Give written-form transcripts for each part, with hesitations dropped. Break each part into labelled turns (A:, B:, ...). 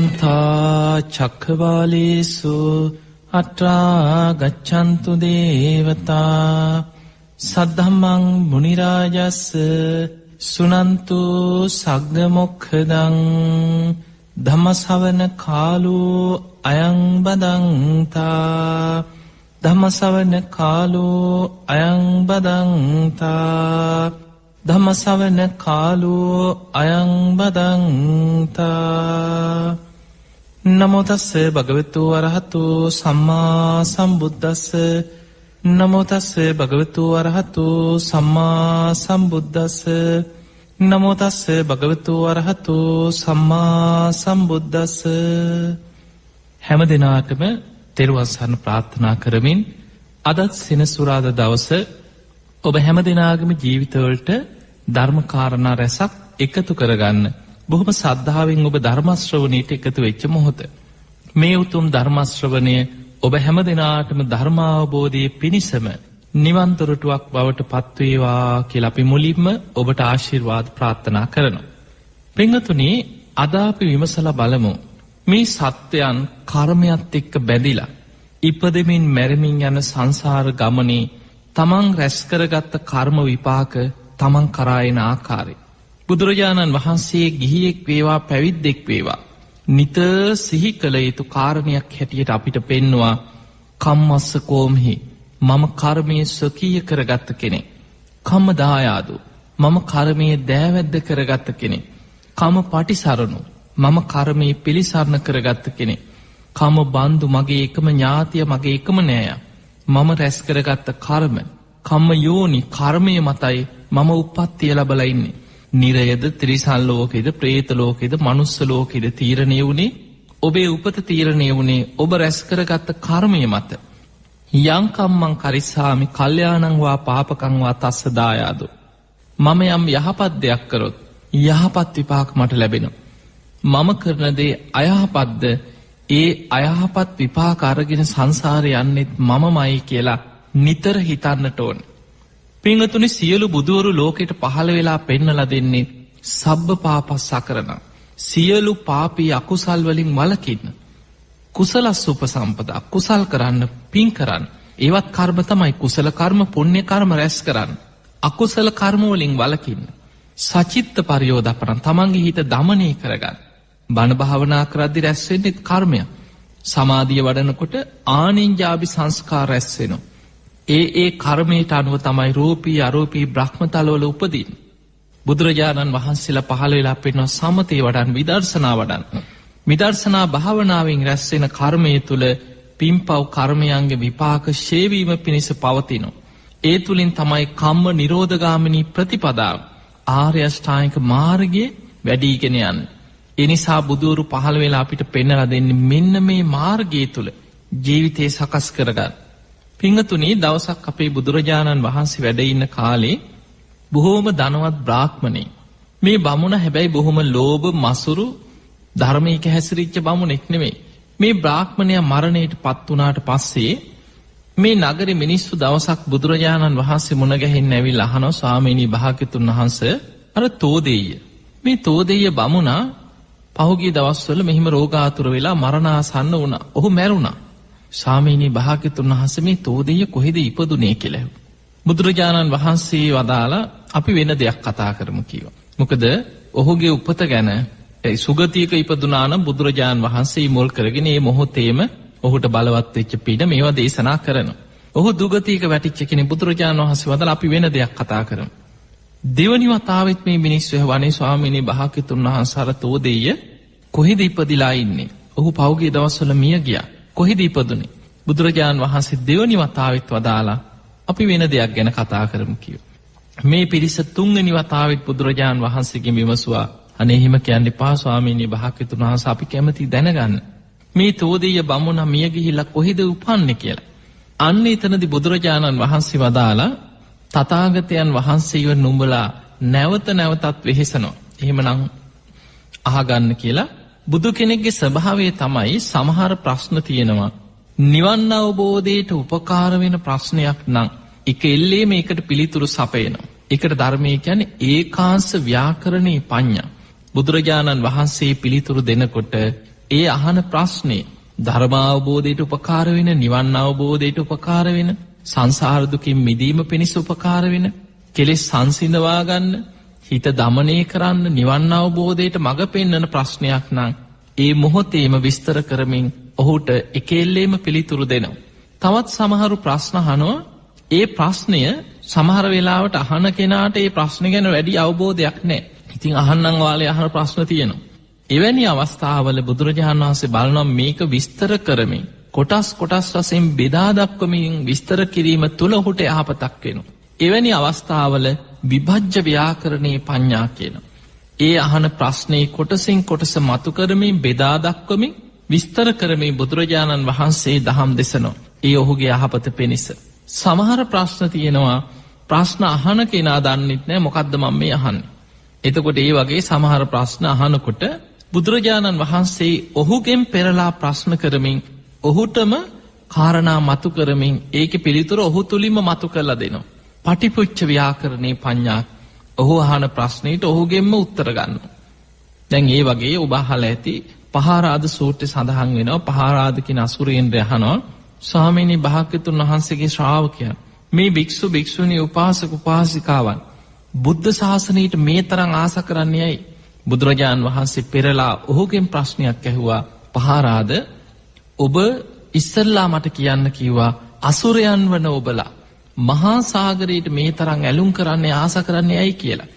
A: සමන්තා චක්ඛවාලේසු අත්‍රා ගච්ඡන්තු දේවතා සද්ධම්මං මුනි රාජස්ස සුනන්තු සග්ග මොක්ඛදං ධම්මසවන කාලෝ අයං බදන්තා ධම්මසවන කාලෝ අයං බදන්තා ධම්මසවන කාලෝ අයං බදන්තා නමෝ තස්ස භගවතු වරහතු සම්මා සම්බුද්දස්ස නමෝ තස්ස භගවතු වරහතු සම්මා සම්බුද්දස්ස නමෝ තස්ස භගවතු වරහතු සම්මා සම්බුද්දස්ස හැම දිනාටම තෙරුවන් සරණ ප්‍රාර්ථනා කරමින් අදත් සෙනසුරාදා දවස ඔබ හැම දිනාගේම ජීවිතවලට ධර්ම කාරණා රැසක් එකතු කරගන්න බොහොම ශ්‍රද්ධාවෙන් ඔබ ධර්ම ශ්‍රවණයට එකතු වෙච්ච මොහොත මේ උතුම් ධර්ම ශ්‍රවණය ඔබ හැම දිනාටම ධර්මාවබෝධයේ පිණිසම නිවන් දොරටුවක් බවට පත් වේවා කියලා අපි මුලින්ම ඔබට ආශිර්වාද ප්‍රාර්ථනා කරනවා. පින්වතුනි, අද අපි විමසලා බලමු මේ සත්‍යයන් කර්මයක් එක්ක බැඳිලා ඉපදෙමින් මැරෙමින් යන සංසාර ගමනේ තමන් රැස් කරගත්ත කර්ම විපාක තමන් කරා එන ආකාරය. බුදුරජාණන් වහන්සේ ගිහියෙක් වේවා පැවිද්දෙක් වේවා නිතර සිහි කළ යුතු කාරණයක් හැටියට අපිට පෙන්නවා කම්මස්ස කෝම්හි මම කර්මයේ ස්වකීය කරගත්ත කෙනෙක්. කම්ම දායාදු මම කර්මයේ දෑවැද්ද කරගත්ත කෙනෙක්. කම පටිසරණු මම කර්මයේ පිළිසරණ කරගත්ත කෙනෙක්. කම බන්දු මගේ එකම ඥාතිය මගේ එකම නෑය. මම රැස් කරගත්ත කර්ම කම්ම යෝනි කර්මය මතයි මම උප්පත්තිය ලබලා ඉන්නේ. නිරයද ත්‍රිසන් ලෝකෙද ප්‍රේත ලෝකෙද මනුස්ස ලෝකෙද තීරණය වුණේ ඔබේ උපත තීරණය වුණේ ඔබ රැස් කරගත්ත කර්මය මත. යං කම්මං කරිස්සාමි කල්යාණං වා පාපකං වා තස්ස දායාදෝ. මම යම් යහපත් දෙයක් කරොත් යහපත් විපාක මට ලැබෙනවා. මම කරන දේ අයහපත්ද ඒ අයහපත් විපාක අරගෙන සංසාරේ යන්නෙත් මමමයි කියලා නිතර හිතන්නට ඕන. පින්වතුනි, සියලු බුදුවරු ලෝකෙට පහළ වෙලා පෙන්නලා දෙන්නේ සබ්බ පාපස්සකරණ. සියලු පාපී අකුසල් වලින් වළකින්න. කුසලස්ස උපසම්පදා කුසල් කරන්න, පින් කරන්න. ඒවත් කර්ම තමයි. කුසල කර්ම පුණ්‍ය කර්ම රැස් කරන්න. අකුසල කර්ම වලින් වළකින්න. සචිත්ත පරියෝදපණ තමන්ගේ හිත දමනය කරගන්න. බණ භාවනා කරද්දී රැස් වෙන්නේ කර්මයක්. සමාධිය වඩනකොට ආනින්ජාභි සංස්කාර රැස් වෙනවා. ඒ කර්මයට අනුව තමයි රූපී අරූපී බ්‍රහ්මතලවල උපදින්නේ. බුදුරජාණන් වහන්සේලා පහළ වෙලා පෙන්වන සමතේ වඩන් විදර්ශනා වඩන්. විදර්ශනා භාවනාවෙන් රැස් වෙන කර්මය තුල පින්පව් කර්මයන්ගේ විපාක ශේවීම පිණිස පවතිනවා. ඒ තුලින් තමයි කම්ම නිරෝධගාමිනී ප්‍රතිපදාව ආර්ය අෂ්ටාංගික මාර්ගයේ වැඩිගෙන යන්නේ. ඒ නිසා බුදුවරු පහළ වෙලා අපිට පෙන්වලා දෙන්නේ මෙන්න මේ මාර්ගය තුල ජීවිතේ සකස් කරගන්න. පින්වතුනි, දවසක් අපේ බුදුරජාණන් වහන්සේ වැඩ ඉන්න කාලේ බොහෝම ධනවත් බ්‍රාහ්මණෙක්. මේ බමුණ හැබැයි බොහොම ලෝභ මසුරු ධර්මයක හැසිරිච්ච බමුණෙක් නෙමෙයි. මේ බ්‍රාහ්මණයා මරණයට පත් වුණාට පස්සේ මේ නගරේ මිනිස්සු දවසක් බුදුරජාණන් වහන්සේ මුණ ගැහෙන්න ඇවිල්ලා අහනවා, ස්වාමීනි භාග්‍යතුන් වහන්සේ අර තෝදෙය්‍ය මේ තෝදෙය්‍ය බමුණා පහුගිය දවස්වල මෙහිම රෝගාතුර වෙලා මරණාසන්න වුණා. ඔහු මැරුණා. ස්වාමීනි භාග්‍යතුන් වහන්සේ මේ තෝදෙය්‍ය කොහෙද ඉපදුනේ කියලා. බුදුරජාණන් වහන්සේ වදාලා අපි වෙන දෙයක් කතා කරමු කිව්වා. මොකද ඔහුගේ උපත ගැන සුගතියක ඉපදුනා නම් බුදුරජාණන් වහන්සේ මුල් කරගෙන මේ මොහොතේම ඔහුට බලවත් වෙච්ච පින මේවා දේශනා කරනවා. ඔහු දුගතියක වැටිච්ච කෙනෙක්. බුදුරජාණන් වහන්සේ වදාලා අපි වෙන දෙයක් කතා කරමු. දෙවනි වතාවෙත් මේ මිනිස්සු වහවනේ ස්වාමීනි භාග්‍යතුන් වහන්සේ අර තෝදෙය්‍ය කොහෙද ඉපදිලා ඉන්නේ? ඔහු පහුගිය දවස්වල මිය ගියා. කොහෙද ඉපදුනේ? බුදුරජාණන් වහන්සේ දෙවනි වතාවෙත් වදාලා අපි වෙන දෙයක් ගැන කතා කරමු කිව්වා. මේ පිරිස තුන්වෙනි වතාවෙත් බුදුරජාණන් වහන්සේගෙන් විමසුවා, අනේ එහෙම කියන්න එපා ස්වාමීනි භාග්‍යතුන් වහන්සේ, අපි කැමති දැනගන්න මේ තෝදෙය්‍ය බමුණා මිය ගිහිල්ලා කොහෙද උපන්නේ කියලා. අන්න එතනදී බුදුරජාණන් වහන්සේ වදාලා, තථාගතයන් වහන්සේව නුඹලා නැවත නැවතත් වෙහෙසනවා. එහෙමනම් අහගන්න කියලා. බුදු කෙනෙක්ගේ ස්වභාවය තමයි සමහර ප්‍රශ්න තියෙනවා නිවන් අවබෝධයට උපකාර වෙන ප්‍රශ්නයක් නම් එක එල්ලේ මේකට පිළිතුරු සපයනවා. ඒකට ධර්මය කියන්නේ ඒකාංශ ව්‍යාකරණේ පඤ්ඤා. බුදුරජාණන් වහන්සේ පිළිතුරු දෙනකොට ඒ අහන ප්‍රශ්නේ ධර්ම අවබෝධයට උපකාර වෙන, නිවන් අවබෝධයට උපකාර වෙන, සංසාර දුකින් මිදීම පිණිස උපකාර වෙන, කෙලෙස් සංසිඳවා ගන්න, හිත දමනය කරන්න, නිවන් අවබෝධයට මඟ පෙන්වන ප්‍රශ්නයක් නම් ඒ මොහොතේම විස්තර කරමින් ඔහුට එකෙල්ලේම පිළිතුරු දෙනවා. තවත් සමහරු ප්‍රශ්න අහනවා. ඒ ප්‍රශ්නය සමහර වෙලාවට අහන කෙනාට ඒ ප්‍රශ්න ගැන වැඩි අවබෝධයක් නැහැ. ඉතින් අහන්නම් වාලේ අහන ප්‍රශ්න තියෙනවා. එවැනි අවස්ථාවල බුදුරජාණන් වහන්සේ බලනවා මේක විස්තර කරමින් කොටස් වශයෙන් බෙදා දක්වමින් විස්තර කිරීම තුළ ඔහුට යහපතක් වෙනවා. එවැනි අවස්ථාවල විභජ්‍ය ව්‍යාකරණයේ පඤ්ඤා කියනවා. ඒ අහන ප්‍රශ්නේ කොටසින් කොටස මතු කරමින් බෙදා දක්වමින් විස්තර කරමින් බුදුරජාණන් වහන්සේ දහම් දෙසනවා. ඒ ඔහුගේ යහපත පිණිස. සමහර ප්‍රශ්න තියෙනවා ප්‍රශ්න අහන කෙනා දන්නෙත් නෑ මොකද්ද මම මේ අහන්නේ. එතකොට ඒ වගේ සමහර ප්‍රශ්න අහනකොට බුදුරජාණන් වහන්සේ ඔහුගෙන් පෙරලා ප්‍රශ්න කරමින් ඔහුටම කාරණා මතු කරමින් ඒකේ පිළිතුර ඔහු තුලින්ම මතු කරලා දෙනවා. පටිපුච්ච ව්‍යාකරණේ පඤ්ඤා. ඔහු අහන ප්‍රශ්නෙට ඔහුගෙන්ම උත්තර ගන්නවා. දැන් ඒ වගේ ඔබ අහලා ඇති පහාරාද සූත්‍රය සඳහන් වෙනවා. පහාරාද කියන අසුරේන්ද්‍රය අහනවා ස්වාමීනි භාග්‍යතුන් වහන්සේගේ ශ්‍රාවකයන් මේ භික්ෂු භික්ෂුණී උපාසක උපාසිකාවන් බුද්ධ ශාසනයට මේ තරම් ආස කරන්නේ ඇයි? බුදුරජාණන් වහන්සේ පෙරලා ඔහුගෙන් ප්‍රශ්නයක් ඇහුවා. පහාරාද ඔබ ඉස්සල්ලා මට කියන්න කිව්වා අසුරයන් වන ඔබලා මහා සාගරයට මේ තරම් ඇලුම් කරන්නේ ආස කරන්නේ ඇයි කියලා.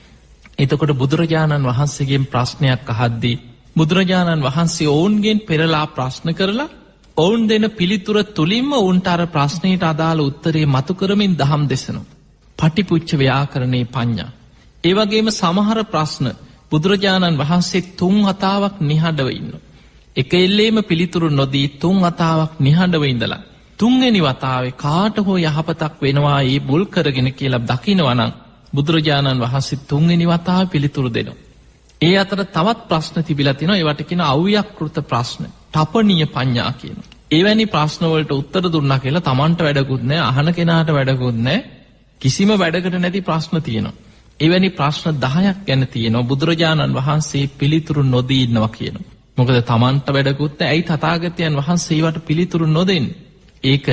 A: එතකොට බුදුරජාණන් වහන්සේගෙන් ප්‍රශ්නයක් අහද්දී බුදුරජාණන් වහන්සේ ඔවුන්ගෙන් පෙරලා ප්‍රශ්න කරලා ඔවුන් දෙන පිළිතුර තුලින්ම ඔවුන්ට අර ප්‍රශ්නයට අදාළ උත්තරේ මතු කරමින් දහම් දෙසනවා. පටිපුච්ච ව්‍යාකරණේ පඤ්ඤා. ඒ වගේම සමහර ප්‍රශ්න බුදුරජාණන් වහන්සේ 3 වතාවක් නිහඬව ඉන්නවා. එක එල්ලේම පිළිතුරු නොදී 3 වතාවක් නිහඬව ඉඳලා 3 වෙනි වතාවේ කාට හෝ යහපතක් වෙනවා ඒ මුල් කරගෙන කියලා දකිනවා නම් බුදුරජාණන් වහන්සේ 3 වෙනි වතාවේ පිළිතුරු දෙනවා. ඒ අතර තවත් ප්‍රශ්න තිබිලා තිනවා. ඒවට කියන අව්‍යක්ෘත ප්‍රශ්න. තපනීය පඤ්ඤා කියනවා. එවැනි ප්‍රශ්න වලට උත්තර දුන්නා කියලා Tamanට වැඩකුත් නැහැ, අහන කෙනාට වැඩකුත් නැහැ. කිසිම වැඩකට නැති ප්‍රශ්න තියෙනවා. එවැනි ප්‍රශ්න 10ක් ගැන තියෙනවා. බුදුරජාණන් වහන්සේ පිළිතුරු නොදී ඉන්නවා කියනවා. මොකද Tamanට වැඩකුත් නැහැ. ඇයි තථාගතයන් වහන්සේ ඒවට පිළිතුරු නොදෙන්නේ? ඒක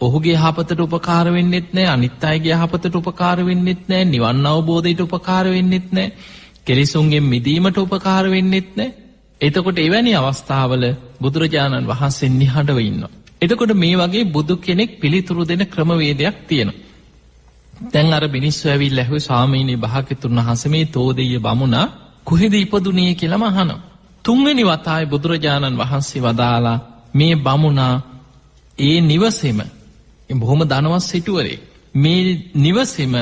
A: ඔහුගේ යහපතට උපකාර වෙන්නෙත් නැහැ, අනිත් අයගේ යහපතට උපකාර වෙන්නෙත් නැහැ, නිවන් අවබෝධයට උපකාර වෙන්නෙත් නැහැ, කෙලෙසුන්ගෙන් මිදීමට උපකාර වෙන්නෙත් නැහැ. එතකොට එවැනි අවස්ථාවල බුදුරජාණන් වහන්සේ නිහඬව ඉන්නවා. එතකොට මේ වගේ බුදු කෙනෙක් පිළිතුරු දෙන ක්‍රමවේදයක් තියෙනවා. දැන් අර මිනිස්සු ඇවිල්ලා ඇහුවේ ස්වාමීනි භාග්‍යතුන් වහන්සේ මේ තෝදෙය බමුණා කොහෙද ඉපදුනේ කියලාම අහනවා. 3 වෙනි වතාවේ බුදුරජාණන් වහන්සේ වදාලා මේ බමුණා ඒ නිවසේම බොහොම ධනවත් සිටුවරේ මේ නිවසේම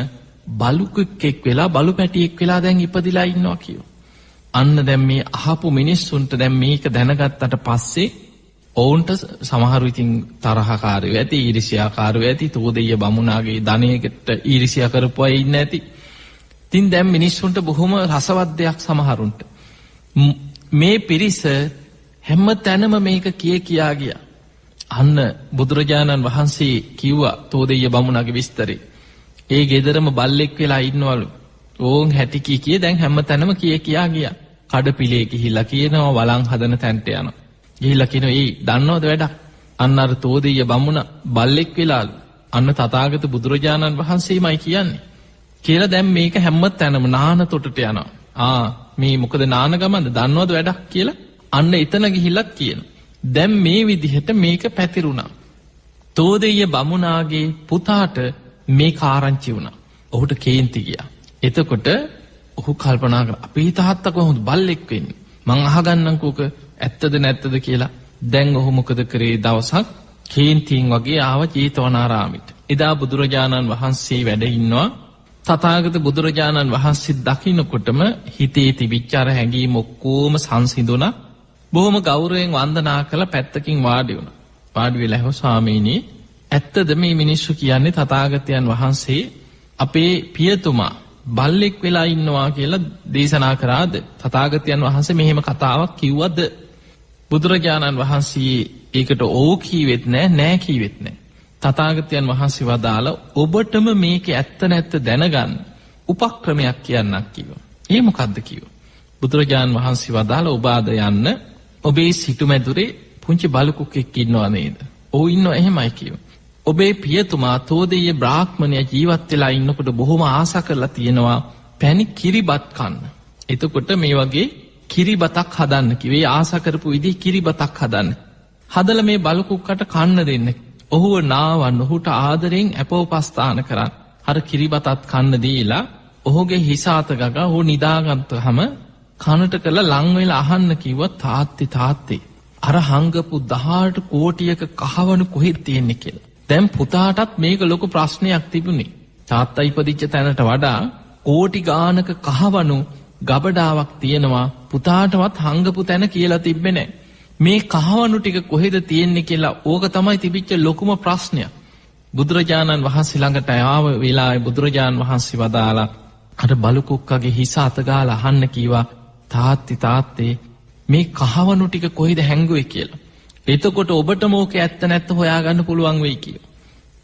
A: බලුකෙක් වෙලා බලු පැටියෙක් වෙලා දැන් ඉපදිලා ඉන්නවා කියෝ. අන්න දැන් මේ අහපු මිනිස්සුන්ට දැන් මේක දැනගත්තට පස්සේ ඔවුන්ට සමහරු ඉතින් තරහකාරයෝ ඇති, ඊර්ෂ්‍යාකාරයෝ ඇති, තෝදෙය බමුණාගේ ධනයකට ඊර්ෂ්‍යා කරපු අය ඉන්න ඇති. ඉතින් දැන් මිනිස්සුන්ට බොහොම රසවත් දෙයක් සමහරුන්ට. මේ පිරිස හැම තැනම මේක කියා ගියා. අන්න බුදුරජාණන් වහන්සේ කිව්වා තෝදෙය බමුණාගේ විස්තරේ. ඒ ගෙදරම බල්ලෙක් වෙලා ඉන්නවලු. ඕන් හැටි කිය දැන් හැම තැනම කියා ගියා. කඩපිලේ ගිහිල්ලා කියනවා වළං හදන තැනට යනවා. ගිහිල්ලා කියනවා "ඒ දන්නවද වැඩක්? අන්න අර තෝදෙය බමුණ බල්ලෙක් වෙලාලු. අන්න තථාගත බුදුරජාණන් වහන්සේමයි කියන්නේ." කියලා දැන් මේක හැම තැනම නාන තොටට යනවා. මේ මොකද නාන ගමන්ද දන්නවද වැඩක් කියලා අන්න එතන ගිහිල්ලත් කියනවා. දැන් මේ විදිහට මේක පැතිරුණා. තෝදෙය බමුණාගේ පුතාට මේ කාරංචි වුණා. ඔහුට කේන්ති ගියා. එතකොට ඔහු කල්පනා කරා අපේ තාත්තා කොහොමද බල්ලෙක් වෙන්නේ? මං අහගන්නම්කෝක ඇත්තද නැත්තද කියලා. දැන් ඔහු මොකද කරේ? දවසක් කේන්තියෙන් වගේ ආව ජේතවනාරාමෙට. එදා බුදුරජාණන් වහන්සේ වැඩ ඉන්නවා. තථාගත බුදුරජාණන් වහන්සේ දකින්නකොටම හිතේ තිබිච්ච අර හැඟීම් ඔක්කොම සංසිඳුණා. බොහොම ගෞරවයෙන් වන්දනා කළ පැත්තකින් වාඩි වුණා. වාඩි වෙලා ඇහුවා ස්වාමීනි ඇත්තද මේ මිනිස්සු කියන්නේ තථාගතයන් වහන්සේ අපේ පියතුමා බල්ලෙක් වෙලා ඉන්නවා කියලා දේශනා කරාද? තථාගතයන් වහන්සේ මෙහෙම කතාවක් කිව්වද? බුදුරජාණන් වහන්සේ ඒකට ඕ කීවෙත් නෑ කීවෙත් නෑ. තථාගතයන් වහන්සේ වදාළ ඔබටම මේක ඇත්ත නැත්ත දැනගන්න උපක්‍රමයක් කියන්නක් කිව්වා. ඒ මොකද්ද කිව්වා? බුදුරජාණන් වහන්සේ වදාළ ඔබ ආද යන්න ඔබේ සිටුමැදුරේ පුංචි බලුකුක්ෙක් ඉන්නවා නේද? ඔව් ඉන්නවා එහෙමයි කියව. ඔබේ පියතුමා තෝදෙය බ්‍රාහ්මණය ජීවත් වෙලා ඉන්නකොට බොහොම ආසා කරලා තියෙනවා පැණි කිරිබත් කන්න. එතකොට මේ වගේ කිරිබතක් හදන්න කිව්වේ ආසා කරපු විදිහ කිරිබතක් හදන්න. හදලා මේ බලුකුක්කට කන්න දෙන්න. ඔහුව නාවන්න ඔහුට ආදරෙන් අපෝපස්ථාන කරන්න. අර කිරිබතත් කන්න දීලා ඔහුගේ හිස අත ගගා ඔහු නිදාගත්තහම කනට කරලා ලං වෙලා අහන්න කිව්වා තාත්තේ අර හංගපු 18 කෝටියක කහවණු කොහෙද තියෙන්නේ කියලා. දැන් පුතාටත් මේක ලොකු ප්‍රශ්නයක් තිබුණේ. තාත්තා ඉපදිච්ච තැනට වඩා කෝටි ගානක කහවණු ගබඩාවක් තියෙනවා පුතාටවත් හංගපු තැන කියලා තිබ්බේ නැහැ. මේ කහවණු ටික කොහෙද තියෙන්නේ කියලා ඕක තමයි තිබිච්ච ලොකුම ප්‍රශ්නය. බුදුරජාණන් වහන්සේ ළඟට ආව වෙලාවේ බුදුරජාණන් වහන්සේ වදාලා අර බලුකුක්කගේ හිස අත ගාලා අහන්න කීවා තාත්තේ මේ කහවණු ටික කොහෙද හැංගුවේ කියලා. එතකොට ඔබට මොක ඇත්ත නැත්ත හොයාගන්න පුළුවන් වෙයි කියලා.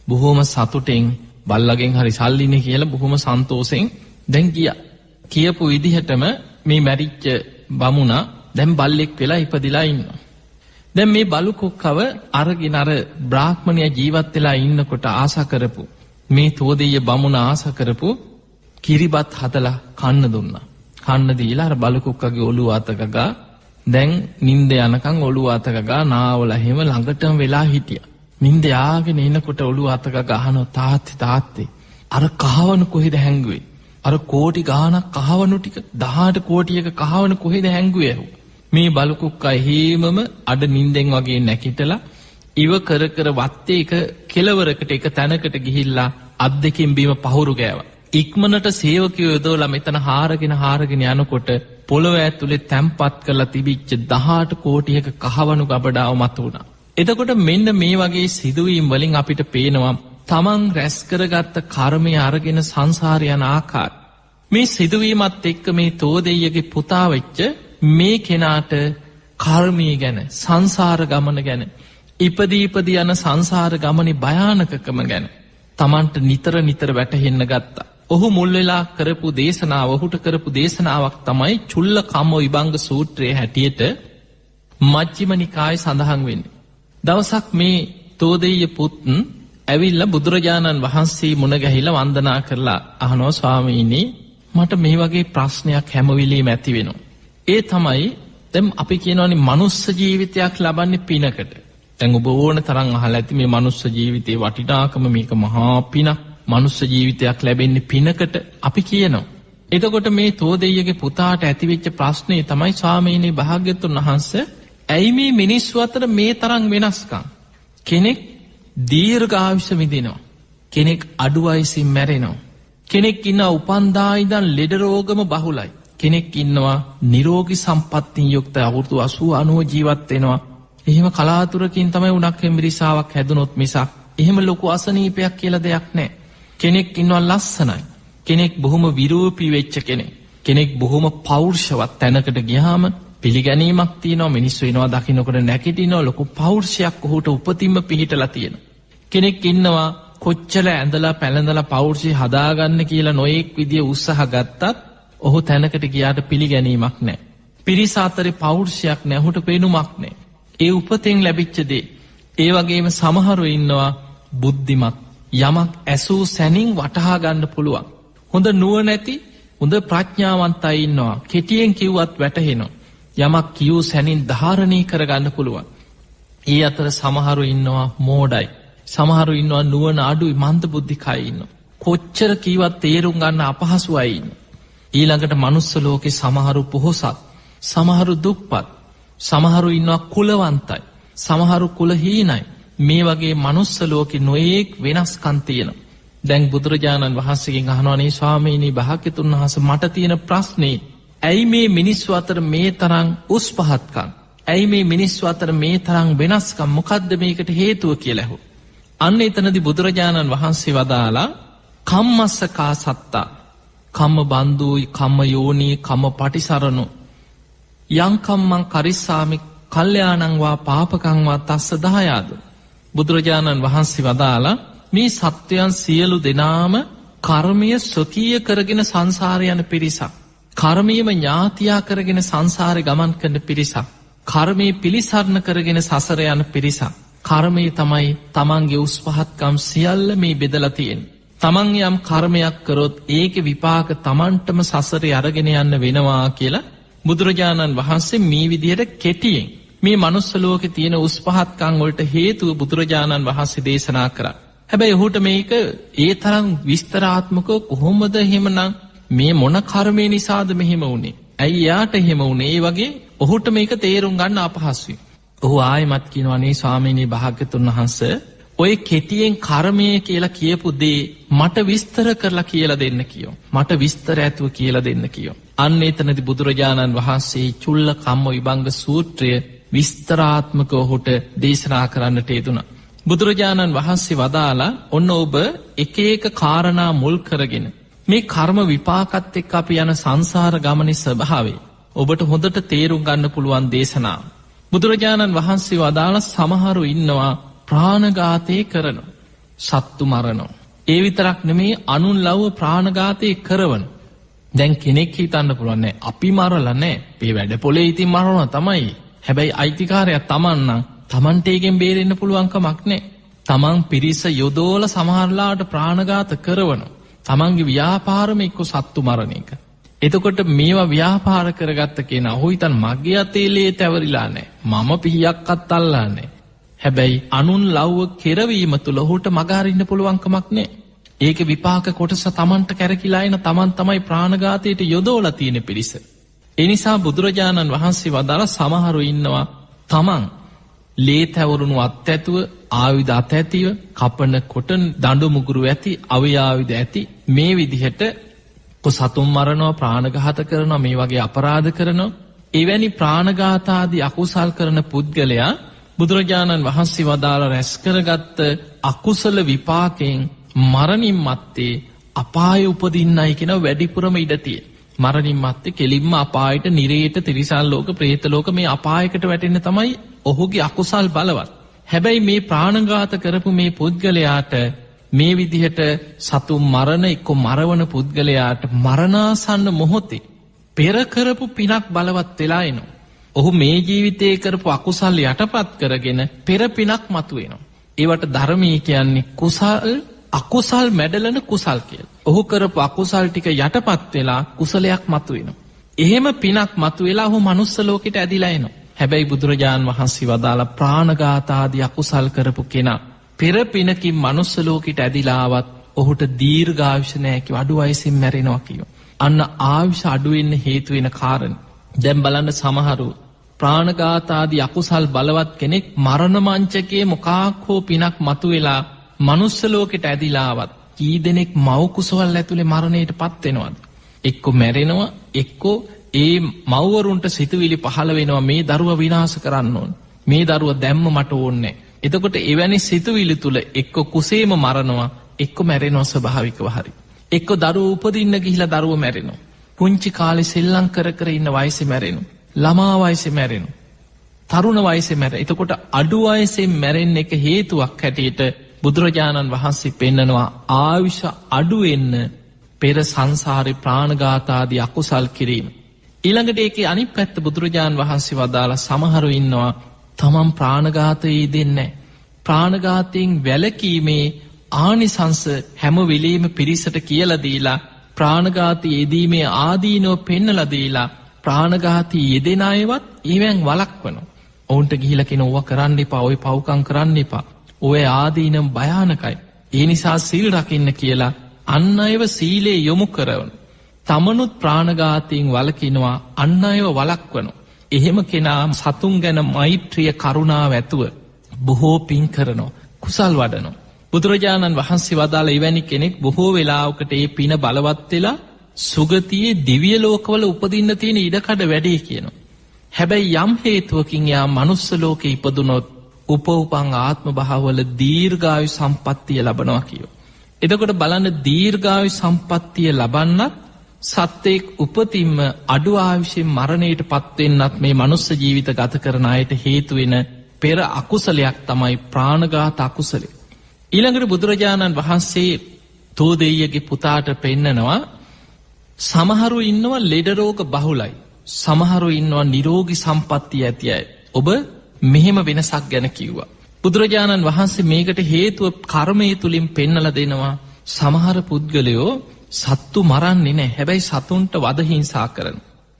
A: බොහොම සතුටෙන් බල්ලගෙන් හරි සල්ලිනේ කියලා බොහොම සන්තෝෂෙන් දැන් ගියා. කියපු විදිහටම මේ මැරිච්ච බමුණා දැන් බල්ලෙක් වෙලා ඉපදිලා ඉන්නවා. දැන් මේ බලුකුක්කව අරගෙන අර බ්‍රාහ්මණයා ජීවත් වෙලා ඉන්නකොට ආසා කරපු මේ තෝදෙය බමුණ ආසා කරපු කිරිබත් හදලා කන්න දුන්නා. කන්න දීලා අර බලුකුක්කගේ ඔළුව අත ගගා දැන් නිින්ද යනකම් ඔළුව අත ගගා නාවලා හැම ළඟටම වෙලා හිටියා. නිින්ද යාගෙන එනකොට ඔළුව අත ගගා අහනවා තාත්තේ අර කහවණු කොහෙද හැංගුවේ? අර කෝටි ගාණක් කහවණු ටික 18 කෝටියක කහවණු කොහෙද හැංගුවේ? මේ බලුකුක්කා හේමම අඩ නිින්දෙන් වගේ නැකිටලා ඉව කර කර වත්තේ එක කෙලවරකට එක තැනකට ගිහිල්ලා අත් දෙකෙන් බීම පහුරු ගෑවා. ඉක්මනට සේවකයෝ යොදවලා මෙතන හාරගෙන යනකොට පොළොව ඇතුලේ තැම්පත් කරලා තිබිච්ච 18 කෝටියක කහවණු ගබඩාව මතුවුණා. එතකොට මෙන්න මේ වගේ සිදුවීම් වලින් අපිට පේනවා තමන් රැස් කරගත්ත කර්මය අරගෙන සංසාරය යන ආකාරය. මේ සිදුවීමත් එක්ක මේ තෝදෙයගේ පුතා වෙච්ච මේ කෙනාට කර්මය ගැන සංසාර ගමන ගැන ඉපදී යන සංසාර ගමනේ භයානකකම ගැන තමන්ට නිතර වැටහෙන්න ගත්තා. ඔහු මුල් වෙලා කරපු දේශනාව ඔහුට කරපු දේශනාවක් තමයි චුල්ල කම්ම විභංග සූත්‍රයේ හැටියට මජ්ක්‍ධිම නිකායේ සඳහන් වෙන්නේ. දවසක් මේ තෝදෙය පුත්න් ඇවිල්ලා බුදුරජාණන් වහන්සේ මුණ ගැහිලා වන්දනා කරලා අහනවා ස්වාමීනි මට මේ වගේ ප්‍රශ්නයක් හැම වෙලෙම ඇති වෙනවා. ඒ තමයි දැන් අපි කියනවානේ මනුස්ස ජීවිතයක් ලබන්නේ පිනකට. දැන් ඔබ ඕන තරම් අහලා ඇති මේ මනුස්ස ජීවිතේ වටිනාකම මේක මහා පිනක්. මනුස්ස ජීවිතයක් ලැබෙන්නේ පිනකට අපි කියනවා. එතකොට මේ තෝදෙයගේ පුතාට ඇතිවෙච්ච ප්‍රශ්නේ තමයි ස්වාමීනි භාග්‍යතුන් වහන්සේ ඇයි මේ මිනිස්සු අතර මේ තරම් වෙනස්කම්? කෙනෙක් දීර්ඝායුෂ විඳිනවා. කෙනෙක් අඩු වයසින් මැරෙනවා. කෙනෙක් ඉන්නවා උපන්දා ඉඳන් ලෙඩ රෝගම බහුලයි. කෙනෙක් ඉන්නවා නිරෝගී සම්පත්තියෙන් යුක්ත අවුරුදු 80 90 ජීවත් වෙනවා. එහෙම කලාතුරකින් තමයි උණක් හෙම්බිරිසාවක් හැදුනොත් මිසක් එහෙම ලොකු අසනීපයක් කියලා දෙයක් නැහැ. කෙනෙක් ඉන්නවා ලස්සනයි. කෙනෙක් බොහොම විරූපී වෙච්ච කෙනෙක්. කෙනෙක් බොහොම පෞරුෂවත් තැනකට ගියාම පිළිගැනීමක් තියෙනවා. මිනිස්සු එනවා දකින්නකොට නැගිටිනවා. ලොකු පෞරුෂයක් ඔහුට උපතින්ම පිහිටලා තියෙනවා. කෙනෙක් ඉන්නවා කොච්චර ඇඳලා පැළඳලා පෞරුෂය හදාගන්න කියලා නොයෙක් විදිය උත්සාහ ගත්තත් ඔහු තැනකට ගියාට පිළිගැනීමක් නැහැ. පිරිස අතරේ පෞරුෂයක් නැහැ. ඔහුට පේනුමක් නැහැ. ඒ උපතෙන් ලැබිච්ච දේ. ඒ වගේම සමහරව ඉන්නවා බුද්ධිමත්. යමක් ඇසූ සැනින් වටහා ගන්න පුළුවන්. හොඳ නුවණැති, හොඳ ප්‍රඥාවන්තයි ඉන්නවා. කෙටියෙන් කිව්වත් වැටහෙනවා. යමක් කියූ සැනින් ධාරණය කරගන්න පුළුවන්. ඒ අතර සමහරු ඉන්නවා මෝඩයි. සමහරු ඉන්නවා නුවණ අඩුයි, මන්ද බුද්ධිකයි ඉන්නවා. කොච්චර කීවත් තේරුම් ගන්න අපහසුයි ඉන්නවා. ඊළඟට මනුස්ස ලෝකේ සමහරු පොහොසත්, සමහරු දුප්පත්, සමහරු ඉන්නවා කුලවන්තයි, සමහරු කුලහීනයි. මේ වගේ මනුස්ස ලෝකේ නොයේක් වෙනස්කම් තියෙනවා. දැන් බුදුරජාණන් වහන්සේගෙන් අහනවානේ ස්වාමීනි භාග්‍යතුන් වහන්සේ මට තියෙන ප්‍රශ්නේ ඇයි මේ මිනිස්සු අතර මේ තරම් උස් පහත්කම්? ඇයි මේ මිනිස්සු අතර මේ තරම් වෙනස්කම්? මොකද්ද මේකට හේතුව කියලා ඇහුවා. අන්න එතනදී බුදුරජාණන් වහන්සේ වදාලා කම්මස්සකා සත්තා කම්ම බන්දුයි කම්ම යෝනී කම්ම පටිසරණෝ යං කම්මං කරිස්සාමි කල්යාණං වා පාපකං වා තස්ස දහයාද. බුදුරජාණන් වහන්සේ වදාලා මේ සත්වයන් සියලු දෙනාම කර්මය ස්වකීය කරගෙන සංසාරය යන පිරිසක්. කර්මයේම ඥාතියා කරගෙන සංසාරේ ගමන් කරන පිරිසක්. කර්මයේ පිළිසරණ කරගෙන සසර යන පිරිසක්. කර්මය තමයි තමන්ගේ උස් පහත්කම් සියල්ල මේ බෙදලා තියෙන්නේ. තමන් යම් කර්මයක් කරොත් ඒකේ විපාක තමන්ටම සසරේ අරගෙන යන්න වෙනවා කියලා බුදුරජාණන් වහන්සේ මේ විදිහට කෙටියෙන් මේ මනුස්ස ලෝකේ තියෙන උස් පහත්කම් වලට හේතුව බුදුරජාණන් වහන්සේ දේශනා කරා. හැබැයි ඔහුට මේක ඒ තරම් විස්තරාත්මකව කොහොමද එහෙමනම් මේ මොන කර්මය නිසාද මෙහෙම වුනේ? ඇයි යාට එහෙම වුනේ? ඒ වගේ ඔහුට මේක තේරුම් ගන්න අපහසුයි. ඔහු ආයෙමත් කියනවා නේ ස්වාමීනි භාග්‍යතුන් වහන්සේ ඔය කෙටියෙන් කර්මය කියලා කියපු දේ මට විස්තර කරලා කියලා දෙන්න කියෝ. මට විස්තර ඇතුව කියලා දෙන්න කියෝ. අන්න එතනදී බුදුරජාණන් වහන්සේ චුල්ල කම්ම විභංග සූත්‍රය විස්තරාත්මකව ඔහුට දේශනා කරන්නට යෙදුණා. බුදුරජාණන් වහන්සේ වදාලා ඔන්න ඔබ එක එක කාරණා මුල් කරගෙන මේ කර්ම විපාකත් එක්ක අපි යන සංසාර ගමනේ ස්වභාවය ඔබට හොඳට තේරුම් ගන්න පුළුවන් දේශනාව. බුදුරජාණන් වහන්සේ වදාළ සමහරු ඉන්නවා ප්‍රාණඝාතය කරන සත්තු මරනවා. ඒ විතරක් නෙමේ අනුන් ලව්ව ප්‍රාණඝාතය කරවන. දැන් කෙනෙක් හිතන්න පුළුවන් නෑ අපි මරලා නෑ. මේ වැඩ පොලේ ඉතින් මරනවා තමයි. හැබැයි අයිතිකාරයා Taman නම් Tamanට ඒකෙන් බේරෙන්න පුළුවන් කමක් නෑ. Taman පිරිස යොදෝල සමහරලාට ප්‍රාණඝාත කරවනවා. තමන්ගේ ව්‍යාපාරම එක්ක සත්තු මරණ එක. එතකොට මේවා ව්‍යාපාර කරගත්ත කෙනා ඔහු හිතන් මගේ අතේ ලේ තැවරිලා නැහැ. මම පිහියක්වත් අල්ලන්නේ නැහැ. හැබැයි අනුන් ලව්ව කෙරවීම තුල ඔහුට මග හරින්න පුළුවන් කමක් නැහැ. ඒකේ විපාක කොටස තමන්ට කැරකිලා එන තමන් තමයි ප්‍රාණඝාතයට යොදවලා තියෙන පිරිස. ඒ නිසා බුදුරජාණන් වහන්සේ වදාළ සමහරු ඉන්නවා තමන් ලේ තැවරුණු අත් ඇතුව ආයුධ අත ඇතිව කපන කොටන දඬු මුගුරු ඇති අවයායුධ ඇති මේ විදිහට සතුන් මරනවා ප්‍රාණඝාත කරනවා මේ වගේ අපරාධ කරනවා. එවැනි ප්‍රාණඝාත ආදී අකුසල් කරන පුද්ගලයා බුදුරජාණන් වහන්සේ වදාළ රැස් කරගත්ත අකුසල විපාකයෙන් මරණින් මත්තේ අපාය උපදින්නයි කියන වැඩිපුරම ඉඩ තියෙන. මරණින් මත්තේ කෙලින්ම අපායට නිරේට තිරිසන් ලෝක ප්‍රේත ලෝක මේ අපායකට වැටෙන්න තමයි ඔහුගේ අකුසල් බලවත්. හැබැයි මේ ප්‍රාණඝාත කරපු මේ පුද්ගලයාට මේ විදිහට සතුන් මරණ එක්ක මරවන පුද්ගලයාට මරණාසන්න මොහොතේ පෙර කරපු පිනක් බලවත් වෙලා එනවා. ඔහු මේ ජීවිතේ කරපු අකුසල් යටපත් කරගෙන පෙර පිනක් මතුවෙනවා. ඒවට ධර්මයේ කියන්නේ කුසල් අකුසල් මැඩලන කුසල් කියලා. ඔහු කරපු අකුසල් ටික යටපත් වෙලා කුසලයක් මතුවෙනවා. එහෙම පිනක් මතුවෙලා ඔහු මනුස්ස ලෝකෙට ඇදිලා එනවා. හැබැයි බුදුරජාන් වහන්සේ වදාළ ප්‍රාණඝාත ආදී අකුසල් කරපු කෙනා පෙර පිනකින් මනුස්ස ලෝකෙට ඇදිලාවත් ඔහුට දීර්ඝායුෂ නැහැ කිය අඩු වයසින් මැරෙනවා කියෝ. අන්න ආයුෂ අඩු වෙන්න හේතු වෙන කාරණා. දැන් බලන්න සමහරු ප්‍රාණඝාත ආදී අකුසල් බලවත් කෙනෙක් මරණ මංචකයේ මොකක් හෝ පිනක් මතුවෙලා මනුස්ස ලෝකෙට ඇදිලාවත් කී දෙනෙක් මව් කුසවල් ඇතුලේ මරණයටපත් වෙනවද? එක්ක මැරෙනවා එක්ක ඒ මව්වරුන්ට සිතුවිලි පහළ වෙනවා මේ දරුවා විනාශ කරන්න ඕන. මේ දරුවා දැම්ම මට ඕනේ. එතකොට එවැනි සිතුවිලි තුල එක්ක කුසේම මරනවා එක්ක මැරෙනවා ස්වභාවිකව හරි. එක්ක දරුවෝ උපදින්න ගිහිලා දරුවෝ මැරෙනවා. පුංචි කාලේ සෙල්ලම් කර කර ඉන්න වයසේ මැරෙනවා. ළමා වයසේ මැරෙනවා. තරුණ වයසේ මැරෙනවා. එතකොට අඩු වයසේ මැරෙන්න එක හේතුවක් හැටියට බුදුරජාණන් වහන්සේ පෙන්නනවා ආයුෂ අඩු වෙන්න පෙර සංසාරේ ප්‍රාණඝාත ආදී අකුසල් කිරීම. ඊළඟට ඒකේ අනිත් පැත්ත බුදුරජාණන් වහන්සේ වදාලා සමහරු ඉන්නවා තමන් ප්‍රාණඝාතයේ දෙන්නේ ප්‍රාණඝාතයෙන් වැළකීමේ ආනිසංස හැම වෙලෙම පිරිසට කියලා දීලා ප්‍රාණඝාතයේ යෙදීමේ ආදීනව පෙන්නලා දීලා ප්‍රාණඝාතී යෙදෙන අයවත් ඊවෙන් වළක්වනවා. ඔවුන්ට ගිහිලා කියන ඕවා කරන්න එපා, ඔය පව්කම් කරන්න එපා. ඔය ආදීනම් භයානකයි. ඒ නිසා සීල් රකින්න කියලා අන් අයව සීලේ යොමු කරවන. තමනුත් ප්‍රාණඝාතයෙන් වළකිනවා, අන් අයව වළක්වනවා. එහෙම කෙනා සතුන් ගැන මෛත්‍රිය කරුණාව ඇතුව බොහෝ පින් කරනවා, කුසල් වඩනවා. බුදුරජාණන් වහන්සේ වදාළ එවැනි කෙනෙක් බොහෝ වෙලාවකට ඒ පින බලවත් වෙලා සුගතියේ දිව්‍ය ලෝකවල උපදින්න තියෙන ඉඩකඩ වැඩි කියනවා. හැබැයි යම් හේතුවකින් යා මනුස්ස ලෝකේ ඉපදුනොත් උපෝපං ආත්ම භාවවල දීර්ඝායු සම්පත්තිය ලබනවා කියෝ. එතකොට බලන්න දීර්ඝායු සම්පත්තිය ලබන්නත් සත්‍යයක් උපතින්ම අඩු ආයුෂයෙන් මරණයට පත්වෙන්නත් මේ මනුස්ස ජීවිත ගත කරන අයට හේතු වෙන පෙර අකුසලයක් තමයි ප්‍රාණඝාත අකුසලය. ඊළඟට බුදුරජාණන් වහන්සේ තෝදෙය්‍යගේ පුතාට පෙන්නනවා සමහරු ඉන්නවා ලෙඩ රෝග බහුලයි. සමහරු ඉන්නවා නිරෝගී සම්පත්තිය ඇති අය. ඔබ මෙහෙම වෙනසක් ගැන කිව්වා. බුදුරජාණන් වහන්සේ මේකට හේතුව කර්මය තුලින් පෙන්නලා දෙනවා. සමහර පුද්ගලයෝ සත්තු මරන්නේ නැහැ. හැබැයි සතුන්ට වද හිංසා කරන.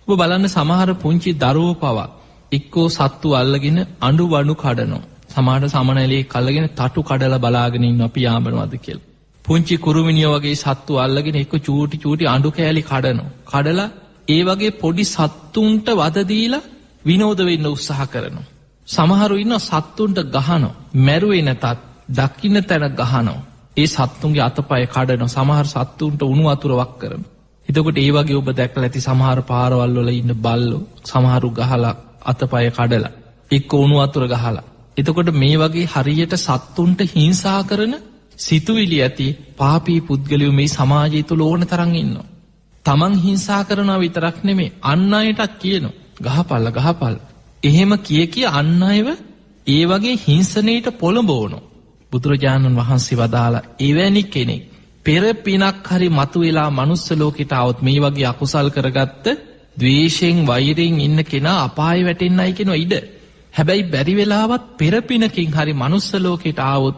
A: ඔබ බලන්න සමහර පුංචි දරුවෝ පවා එක්කෝ සත්තු අල්ලගෙන අඬු වණු කඩනවා. සමහර සමනලේ කල්ලගෙන තටු කඩලා බලාගෙන ඉන්න අපි යාඹනවාද කියලා. පුංචි කුරුමිනියෝ වගේ සත්තු අල්ලගෙන එක්ක චූටි චූටි අඬු කෑලි කඩනවා. කඩලා ඒ වගේ පොඩි සත්තුන්ට වද දීලා විනෝද වෙන්න උත්සාහ කරනවා. සමහරු ඉන්නවා සත්තුන්ට ගහනවා. මැරුවේ නැතත් දකින්න තැන ගහනවා. ඒ සත්තුන්ගේ අතපය කඩනවා. සමහර සත්තුන්ට උණු වතුර වක් කරනවා. එතකොට ඒ වගේ ඔබ දැකලා ඇති සමහර පාරවල් වල ඉන්න බල්ලෝ සමහරු ගහලා අතපය කඩලා එක්ක උණු වතුර ගහලා. එතකොට මේ වගේ හරියට සත්තුන්ට හිංසා කරන සිතුවිලි ඇති පාපී පුද්ගලයෝ මේ සමාජය තුළ ඕන තරම් ඉන්නවා. තමන් හිංසා කරනවා විතරක් නෙමේ අන් අයටත් කියනවා ගහපල්ල. එහෙම කිය අන් අයව ඒ වගේ හිංසනයට පොළඹවනවා. බුදුරජාණන් වහන්සේ වදාලා එවැනි කෙනෙක් පෙර පිනක් හරි මතුවෙලා මනුස්ස ලෝකෙට આવොත් මේ වගේ අකුසල් කරගත්ත ද්වේෂයෙන් වෛරයෙන් ඉන්න කෙනා අපාය වැටෙන්නයි කියනවා ඉඩ. හැබැයි බැරි වෙලාවත් පෙර පිනකින් හරි මනුස්ස ලෝකෙට આવොත්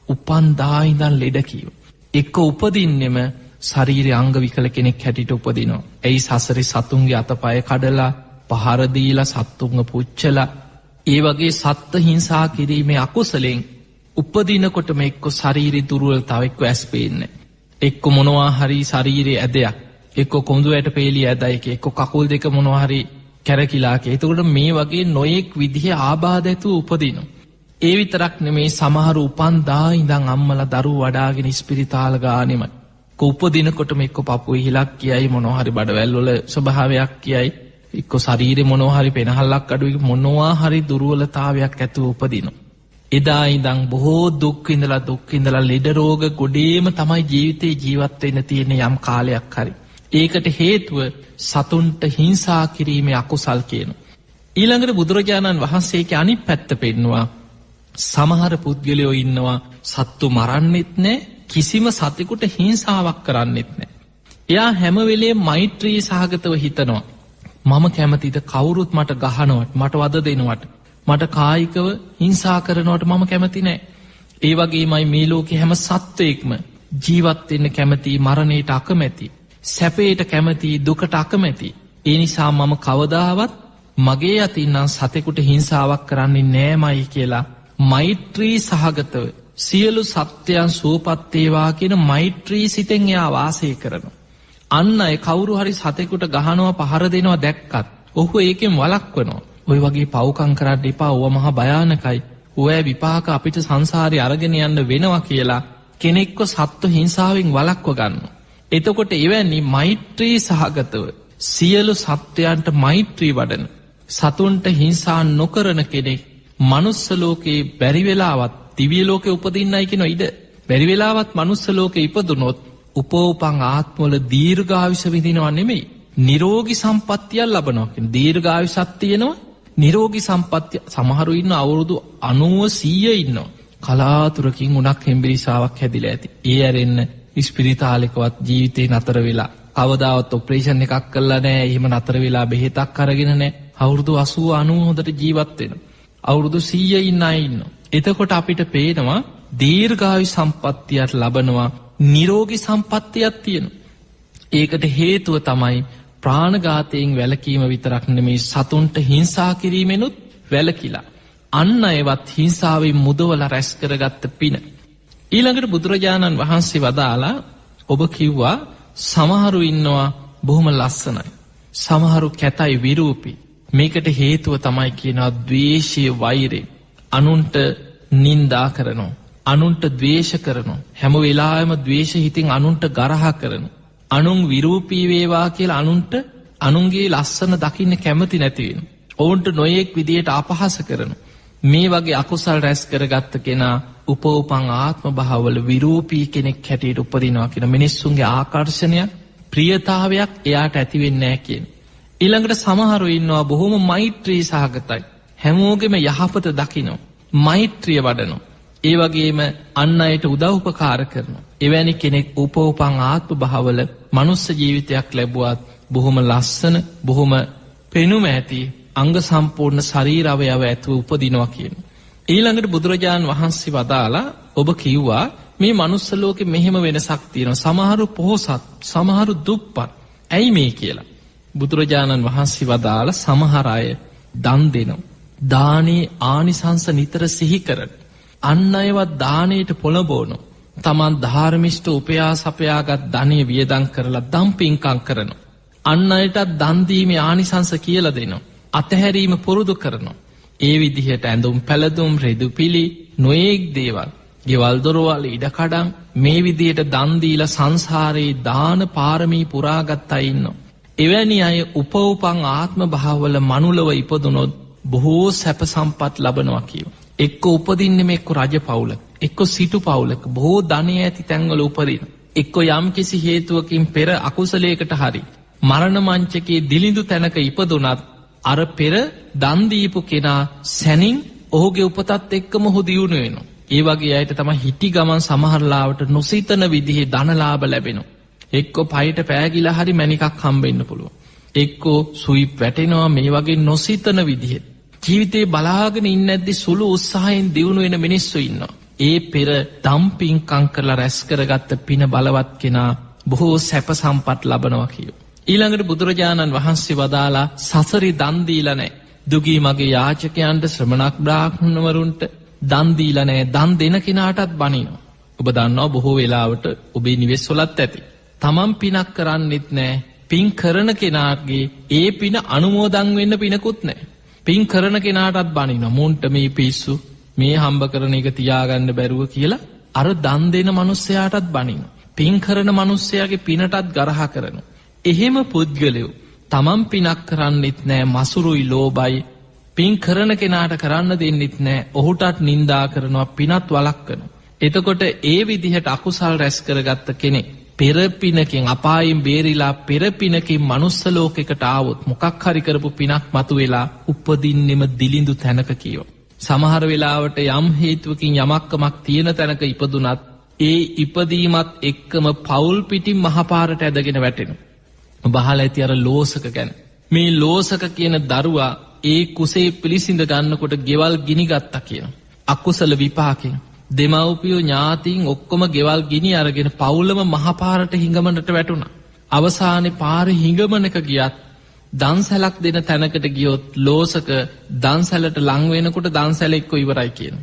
A: උපන්දා ඉඳන් ලෙඩ කියව. එක්ක උපදින්නෙම ශරීරයේ අංග විකල කෙනෙක් හැටියට උපදිනවා. එයි සසරේ සතුන්ගේ අතපය කඩලා පහර දීලා සත්තුන්ව පුච්චලා ඒ වගේ සත්ත්ව හිංසා කිරීමේ අකුසලෙන් උපදිනකොටම එක්ක ශරීරේ දුර්වලතාව එක්ක ඇස් පේන්නේ. එක්ක මොනවා හරි ශරීරයේ ඇදයක් එක්ක කොඳු ඇට පේලිය ඇදයි එක්ක කකුල් දෙක මොනවා හරි කැරකිලා කිය. එතකොට මේ වගේ නොයෙක් විදිහේ ආබාධ ඇතුව උපදිනවා. ඒ විතරක් නෙමේ සමහර උපන්දා ඉඳන් අම්මලා දරුවෝ වඩාගෙන ඉස්පිරිතාල ගානෙම උපදිනකොටම එක්ක පපුවේ හිලක් කියයි මොනවා හරි බඩවැල් වල ස්වභාවයක් කියයි එක්ක ශරීරේ මොනවා හරි පෙනහල්ලක් අඩුයි මොනවා හරි දුර්වලතාවයක් ඇතුව උපදිනවා. එදා ඉඳන් බොහෝ දුක් විඳලා ලෙඩ රෝග ගොඩේම තමයි ජීවිතේ ජීවත් වෙන්න තියෙන යම් කාලයක් හරි. ඒකට හේතුව සතුන්ට හිංසා කිරීමේ අකුසල් කියනවා. ඊළඟට බුදුරජාණන් වහන්සේගේ අනිත් පැත්ත පෙන්නවා. සමහර පුද්ගලයෝ ඉන්නවා සත්තු මරන්නෙත් නැහැ කිසිම සතෙකුට හිංසාවක් කරන්නෙත් නැහැ. එයා හැම වෙලේම මෛත්‍රී සහගතව හිතනවා. මම කැමතිද කවුරුත් මට ගහනවට මට වද දෙනවට මට කායිකව හිංසා කරනවට මම කැමති නෑ. ඒ වගේමයි මේ ලෝකේ හැම සත්වයෙක්ම ජීවත් වෙන්න කැමති මරණයට අකමැති. සැපයට කැමති දුකට අකමැති. ඒ නිසා මම කවදාවත් මගේ අතින් නම් සතෙකුට හිංසාවක් කරන්නේ නෑමයි කියලා මෛත්‍රී සහගතව සියලු සත්වයන් සුවපත් වේවා කියන මෛත්‍රී සිතෙන් එයා වාසය කරනවා. අන්න ඒ කවුරු හරි සතෙකුට ගහනවා පහර දෙනවා දැක්කත් ඔහු ඒකෙන් වළක්වනවා. ඔය වගේ පව්කම් කරන්න එපා. ඕවා මහා භයානකයි. ඔය විපාක අපිට සංසාරේ අරගෙන යන්න වෙනවා කියලා කෙනෙක්ව සත්ව හිංසාවෙන් වළක්ව ගන්නවා. එතකොට එවැනි මෛත්‍රී සහගතව සියලු සත්වයන්ට මෛත්‍රී වඩන සතුන්ට හිංසා නොකරන කෙනෙක් මනුස්ස ලෝකේ බැරි වෙලාවත් දිව්‍ය ලෝකේ උපදින්නයි කියන ඉඩ. බැරි වෙලාවත් මනුස්ස ලෝකේ ඉපදුනොත් උපෝපං ආත්මවල දීර්ඝායුෂ විඳිනවා නෙමෙයි නිරෝගී සම්පත්තියක් ලබනවා කියන දීර්ඝායුෂක් තියෙනවා. නිරෝගී සම්පත්තිය සමහරු ඉන්න අවුරුදු 90 100 ඉන්නවා. කලාතුරකින් උණක් හෙම්බිරිසාවක් හැදිලා ඇති. ඒ ඇරෙන්න ඉස්පිරිතාලෙකවත් ජීවිතේ නතර වෙලා කවදාවත් ඔපරේෂන් එකක් කළා නෑ. එහෙම නතර වෙලා බෙහෙතක් අරගෙන නෑ. අවුරුදු 80 90 හොඳට ජීවත් වෙනවා. අවුරුදු 100 ඉන්න අය ඉන්නවා. එතකොට අපිට පේනවා දීර්ඝායු සම්පත්තියක් ලබනවා. නිරෝගී සම්පත්තියක් තියෙනවා. ඒකට හේතුව තමයි ප්‍රාණඝාතයෙන් වැළකීම විතරක් නෙමේ සතුන්ට හිංසා කිරීමෙනුත් වැළකීලා අන්න ඒවත් හිංසාවෙන් මුදවලා රැස් කරගත්ත පින. ඊළඟට බුදුරජාණන් වහන්සේ වදාලා ඔබ කිව්වා සමහරු ඉන්නවා බොහොම ලස්සනයි. සමහරු කැතයි විරූපී. මේකට හේතුව තමයි කියනවා ද්වේෂය වෛරය. අනුන්ට නින්දා කරනවා. අනුන්ට ද්වේෂ කරනවා. හැම වෙලාවෙම ද්වේෂ හිතින් අනුන්ට ගරහා කරනවා. අනුන් විරූපී වේවා කියලා අනුන්ගේ ලස්සන දකින්න කැමති නැති වෙනවා. ඔවුන්ට නොයෙක් විදියට අපහාස කරනවා. මේ වගේ අකුසල් රැස් කරගත්ත කෙනා උපෝපං ආත්ම භාවවල විරූපී කෙනෙක් හැටියට උපදිනවා කියන මිනිස්සුන්ගේ ආකර්ෂණයක් ප්‍රියතාවයක් එයාට ඇති වෙන්නේ නැහැ කියන. ඊළඟට සමහරව ඉන්නවා බොහොම මෛත්‍රී සහගතයි. හැමෝගෙම යහපත දකිනවා. මෛත්‍රිය වඩනවා. ඒ වගේම අන් අයට උදව් උපකාර කරනවා. එවැනි කෙනෙක් උපෝපං ආත්ම භාවවල මනුස්ස ජීවිතයක් ලැබුවත් බොහොම ලස්සන බොහොම පෙනුම ඇති අංග සම්පූර්ණ ශරීර අවයව ඇතුව උපදිනවා කියන. ඊළඟට බුදුරජාණන් වහන්සේ වදාලා ඔබ කිව්වා මේ මනුස්ස ලෝකෙ මෙහෙම වෙනසක් තියෙනවා. සමහරු පොහොසත්, සමහරු දුප්පත්. ඇයි මේ කියලා. බුදුරජාණන් වහන්සේ වදාලා සමහර අය දන් දෙනවා. දානේ ආනිසංස නිතර සිහි කරන. අන් අයවත් දානයට පොළඹවනවා. තමන් ධාර්මිෂ්ඨ උපයා සපයාගත් ධනය වියදම් කරලා දම් පින්කම් කරනවා. අන් අයටත් දන් දීමේ ආනිසංස කියලා දෙනවා. අතහැරීම පුරුදු කරනවා. ඒ විදිහට ඇඳුම් පැළඳුම් රිදුපිලි නොයෙක් දේවල් ගෙවල් දොරවල් ඉඩකඩම් මේ විදිහට දන් දීලා සංසාරේ දාන පාරමී පුරාගත් අය ඉන්නවා. එවැනි අය උපවපන් ආත්ම භාවවල මනුලව ඉපදුනොත් බොහෝ සැප සම්පත් ලබනවා කියව. එක්ක උපදින්නෙම එක්ක රජ පවුලක, එක්ක සිටු පවුලක, බොහෝ ධනය ඇති තැන්වල උපදින. එක්ක යම් කිසි හේතුවකින් පෙර අකුසලයකට හරි මරණ මංචකයේ දිලිඳු තැනක ඉපදුනත් අර පෙර දන් දීපු කෙනා සැනින් ඔහුගේ උපතත් එක්කම ඔහු දියුණු වෙනවා. ඒ වගේ අයට තමයි හිටි ගමන් සමහරලාවට නොසිතන විදිහේ ධනලාභ ලැබෙනවා. එක්කෝ පයිට පෑගිලා හරි මැණිකක් හම්බෙන්න පුළුවන්. එක්කෝ සුයිප් වැටෙනවා මේ වගේ නොසිතන විදිහේ. ජීවිතේ බලාගෙන ඉන්නේ නැද්දි සුළු උත්සාහයෙන් දියුණු වෙන මිනිස්සු ඉන්නවා. ඒ පෙර දම්පින්කම් කරලා රැස් කරගත්ත පින බලවත් කෙනා බොහෝ සැප සම්පත් ලබනවා කියෝ. ඊළඟට බුදුරජාණන් වහන්සේ වදාලා සසරි දන් දීලා නැහැ. දුගී මගේ යාචකයන්ට ශ්‍රමණක් බ්‍රාහ්මණවරුන්ට දන් දීලා නැහැ. දන් දෙන කෙනාටත් බනිනවා. ඔබ දන්නවා බොහෝ වෙලාවට ඔබේ නිවෙස්වලත් ඇති. තමන් පිනක් කරන්නෙත් නැහැ. පින් කරන කෙනාගේ ඒ පින අනුමෝදන් වෙන්න පිනකුත් නැහැ. පින් කරන කෙනාටත් බනිනවා. මුන්ට මේ පිස්සු මේ හම්බ කරන එක තියාගන්න බැරුව කියලා අර දන් දෙන මිනිස්සයාටත් බනිනවා. පින් කරන මිනිස්සයාගේ පිනටත් ගරහා කරනවා. එහෙම පුද්ගලයෝ තමන් පිනක් කරන්නෙත් නෑ, මසුරුයි ලෝබයි, පින් කරන කෙනාට කරන්න දෙන්නෙත් නෑ, ඔහුටත් නින්දා කරනවා, පිනත් වළක්වනවා. එතකොට ඒ විදිහට අකුසල් රැස් කරගත්ත කෙනෙක් පෙරපිනකින් අපායෙන් බේරිලා පෙරපිනකින් මනුස්ස ලෝකෙකට ආවොත් මොකක් හරි කරපු පිනක් මතුවෙලා උපදින්නෙම දිලිඳු තැනක කියෝ. සමහර වෙලාවට යම් හේතුවකින් යමක්කමක් තියෙන තැනක ඉපදුනත් ඒ ඉපදීමත් එක්කම පවුල් පිටින් මහපාරට ඇදගෙන වැටෙනවා. බහල ඇති අර ලෝසක ගැන. මේ ලෝසක කියන දරුවා ඒ කුසේ පිළිසිඳ ගන්නකොට ගෙවල් ගිනිගත්තා කියන. අකුසල විපාකෙන්. දෙමව්පියෝ ඥාතීන් ඔක්කොම ගෙවල් ගිනි අරගෙන පවුලම මහපාරට හිඟමනට වැටුණා. අවසානයේ පාරේ හිඟමනක ගියත් දන්සැලක් දෙන තැනකට ගියොත් ලෝසක දන්සැලට ලං වෙනකොට දන්සැල එක්ක ඉවරයි කියන.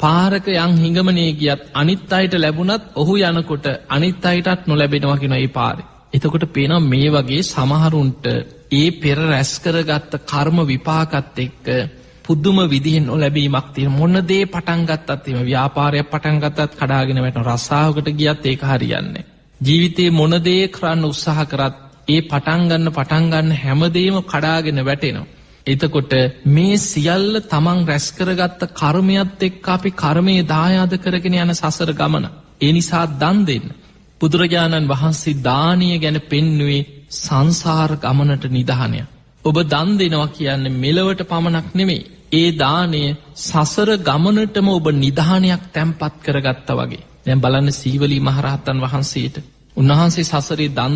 A: පාරක යම් හිඟමනේ ගියත් අනිත් අයට ලැබුණත් ඔහු යනකොට අනිත් අයටත් නොලැබෙනවා කියන ඒ පාරේ. එතකොට පේනවා මේ වගේ සමහරුන්ට ඒ පෙර රැස් කරගත්ත කර්ම විපාකත් එක්ක පුදුම විදිහෙන් නොලැබීමක් තියෙන. මොන දේ පටන් ගත්තත් එහෙම ව්‍යාපාරයක් පටන් ගත්තත් කඩාගෙන වැටෙන. රස්සාවකට ගියත් ඒක හරියන්නේ. ජීවිතේ මොන දේ කරන්න උත්සාහ කරත් ඒ පටන් ගන්න හැමදේම කඩාගෙන වැටෙනවා. එතකොට මේ සියල්ල තමන් රැස් කරගත්ත කර්මයක් එක්ක අපි කර්මයේ දායාද කරගෙන යන සසර ගමන. ඒ නිසා දන් දෙන්න. බුදුරජාණන් වහන්සේ දානීය ගැන පෙන්නුවේ සංසාර ගමනට නිදහනය. ඔබ දන් දෙනවා කියන්නේ මෙලවට පමණක් නෙමෙයි. ඒ දානය සසර ගමනටම ඔබ නිදහනයක් තැන්පත් කරගත්තා වගේ. දැන් බලන්න සීවලී මහරහතන් වහන්සේට. උන්වහන්සේ සසරේ දන්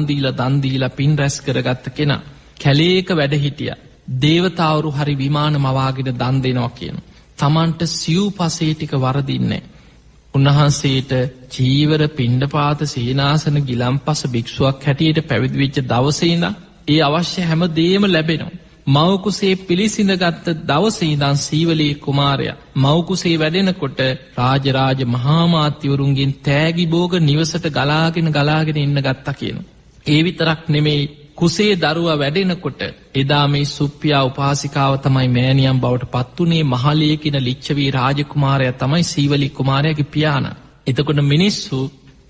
A: දීලා පින් රැස් කරගත්ත කෙනා. කැලේක වැඩ හිටියා. දේවතාවරු හරි විමාන මවාගෙන දන් දෙනවා කියන. තමන්ට සිව්පසේ ටික වරදින්නේ. උන්වහන්සේට චීවර පිණ්ඩපාත සේනාසන ගිලම්පස භික්ෂුවක් හැටියට පැවිදි වෙච්ච දවසේ ඉඳන් ඒ අවශ්‍ය හැම දේම ලැබෙනවා. මව් කුසේ පිළිසිඳගත් දවසේ ඉඳන් සීවලී කුමාරයා මව් කුසේ වැඩෙනකොට රාජරාජ මහා මාත්‍යවරුන්ගෙන් තෑගි භෝග නිවසට ගලාගෙන ඉන්න ගත්තා කියන. ඒ විතරක් නෙමෙයි කුසේ දරුවා වැඩෙනකොට එදා මේ සුප්පියා උපාසිකාව තමයි මෑණියන් බවට පත්ුනේ. මහලිය කියන ලිච්ඡවී රාජකුමාරයා තමයි සීවලී කුමාරයාගේ පියාණන්. එතකොට මිනිස්සු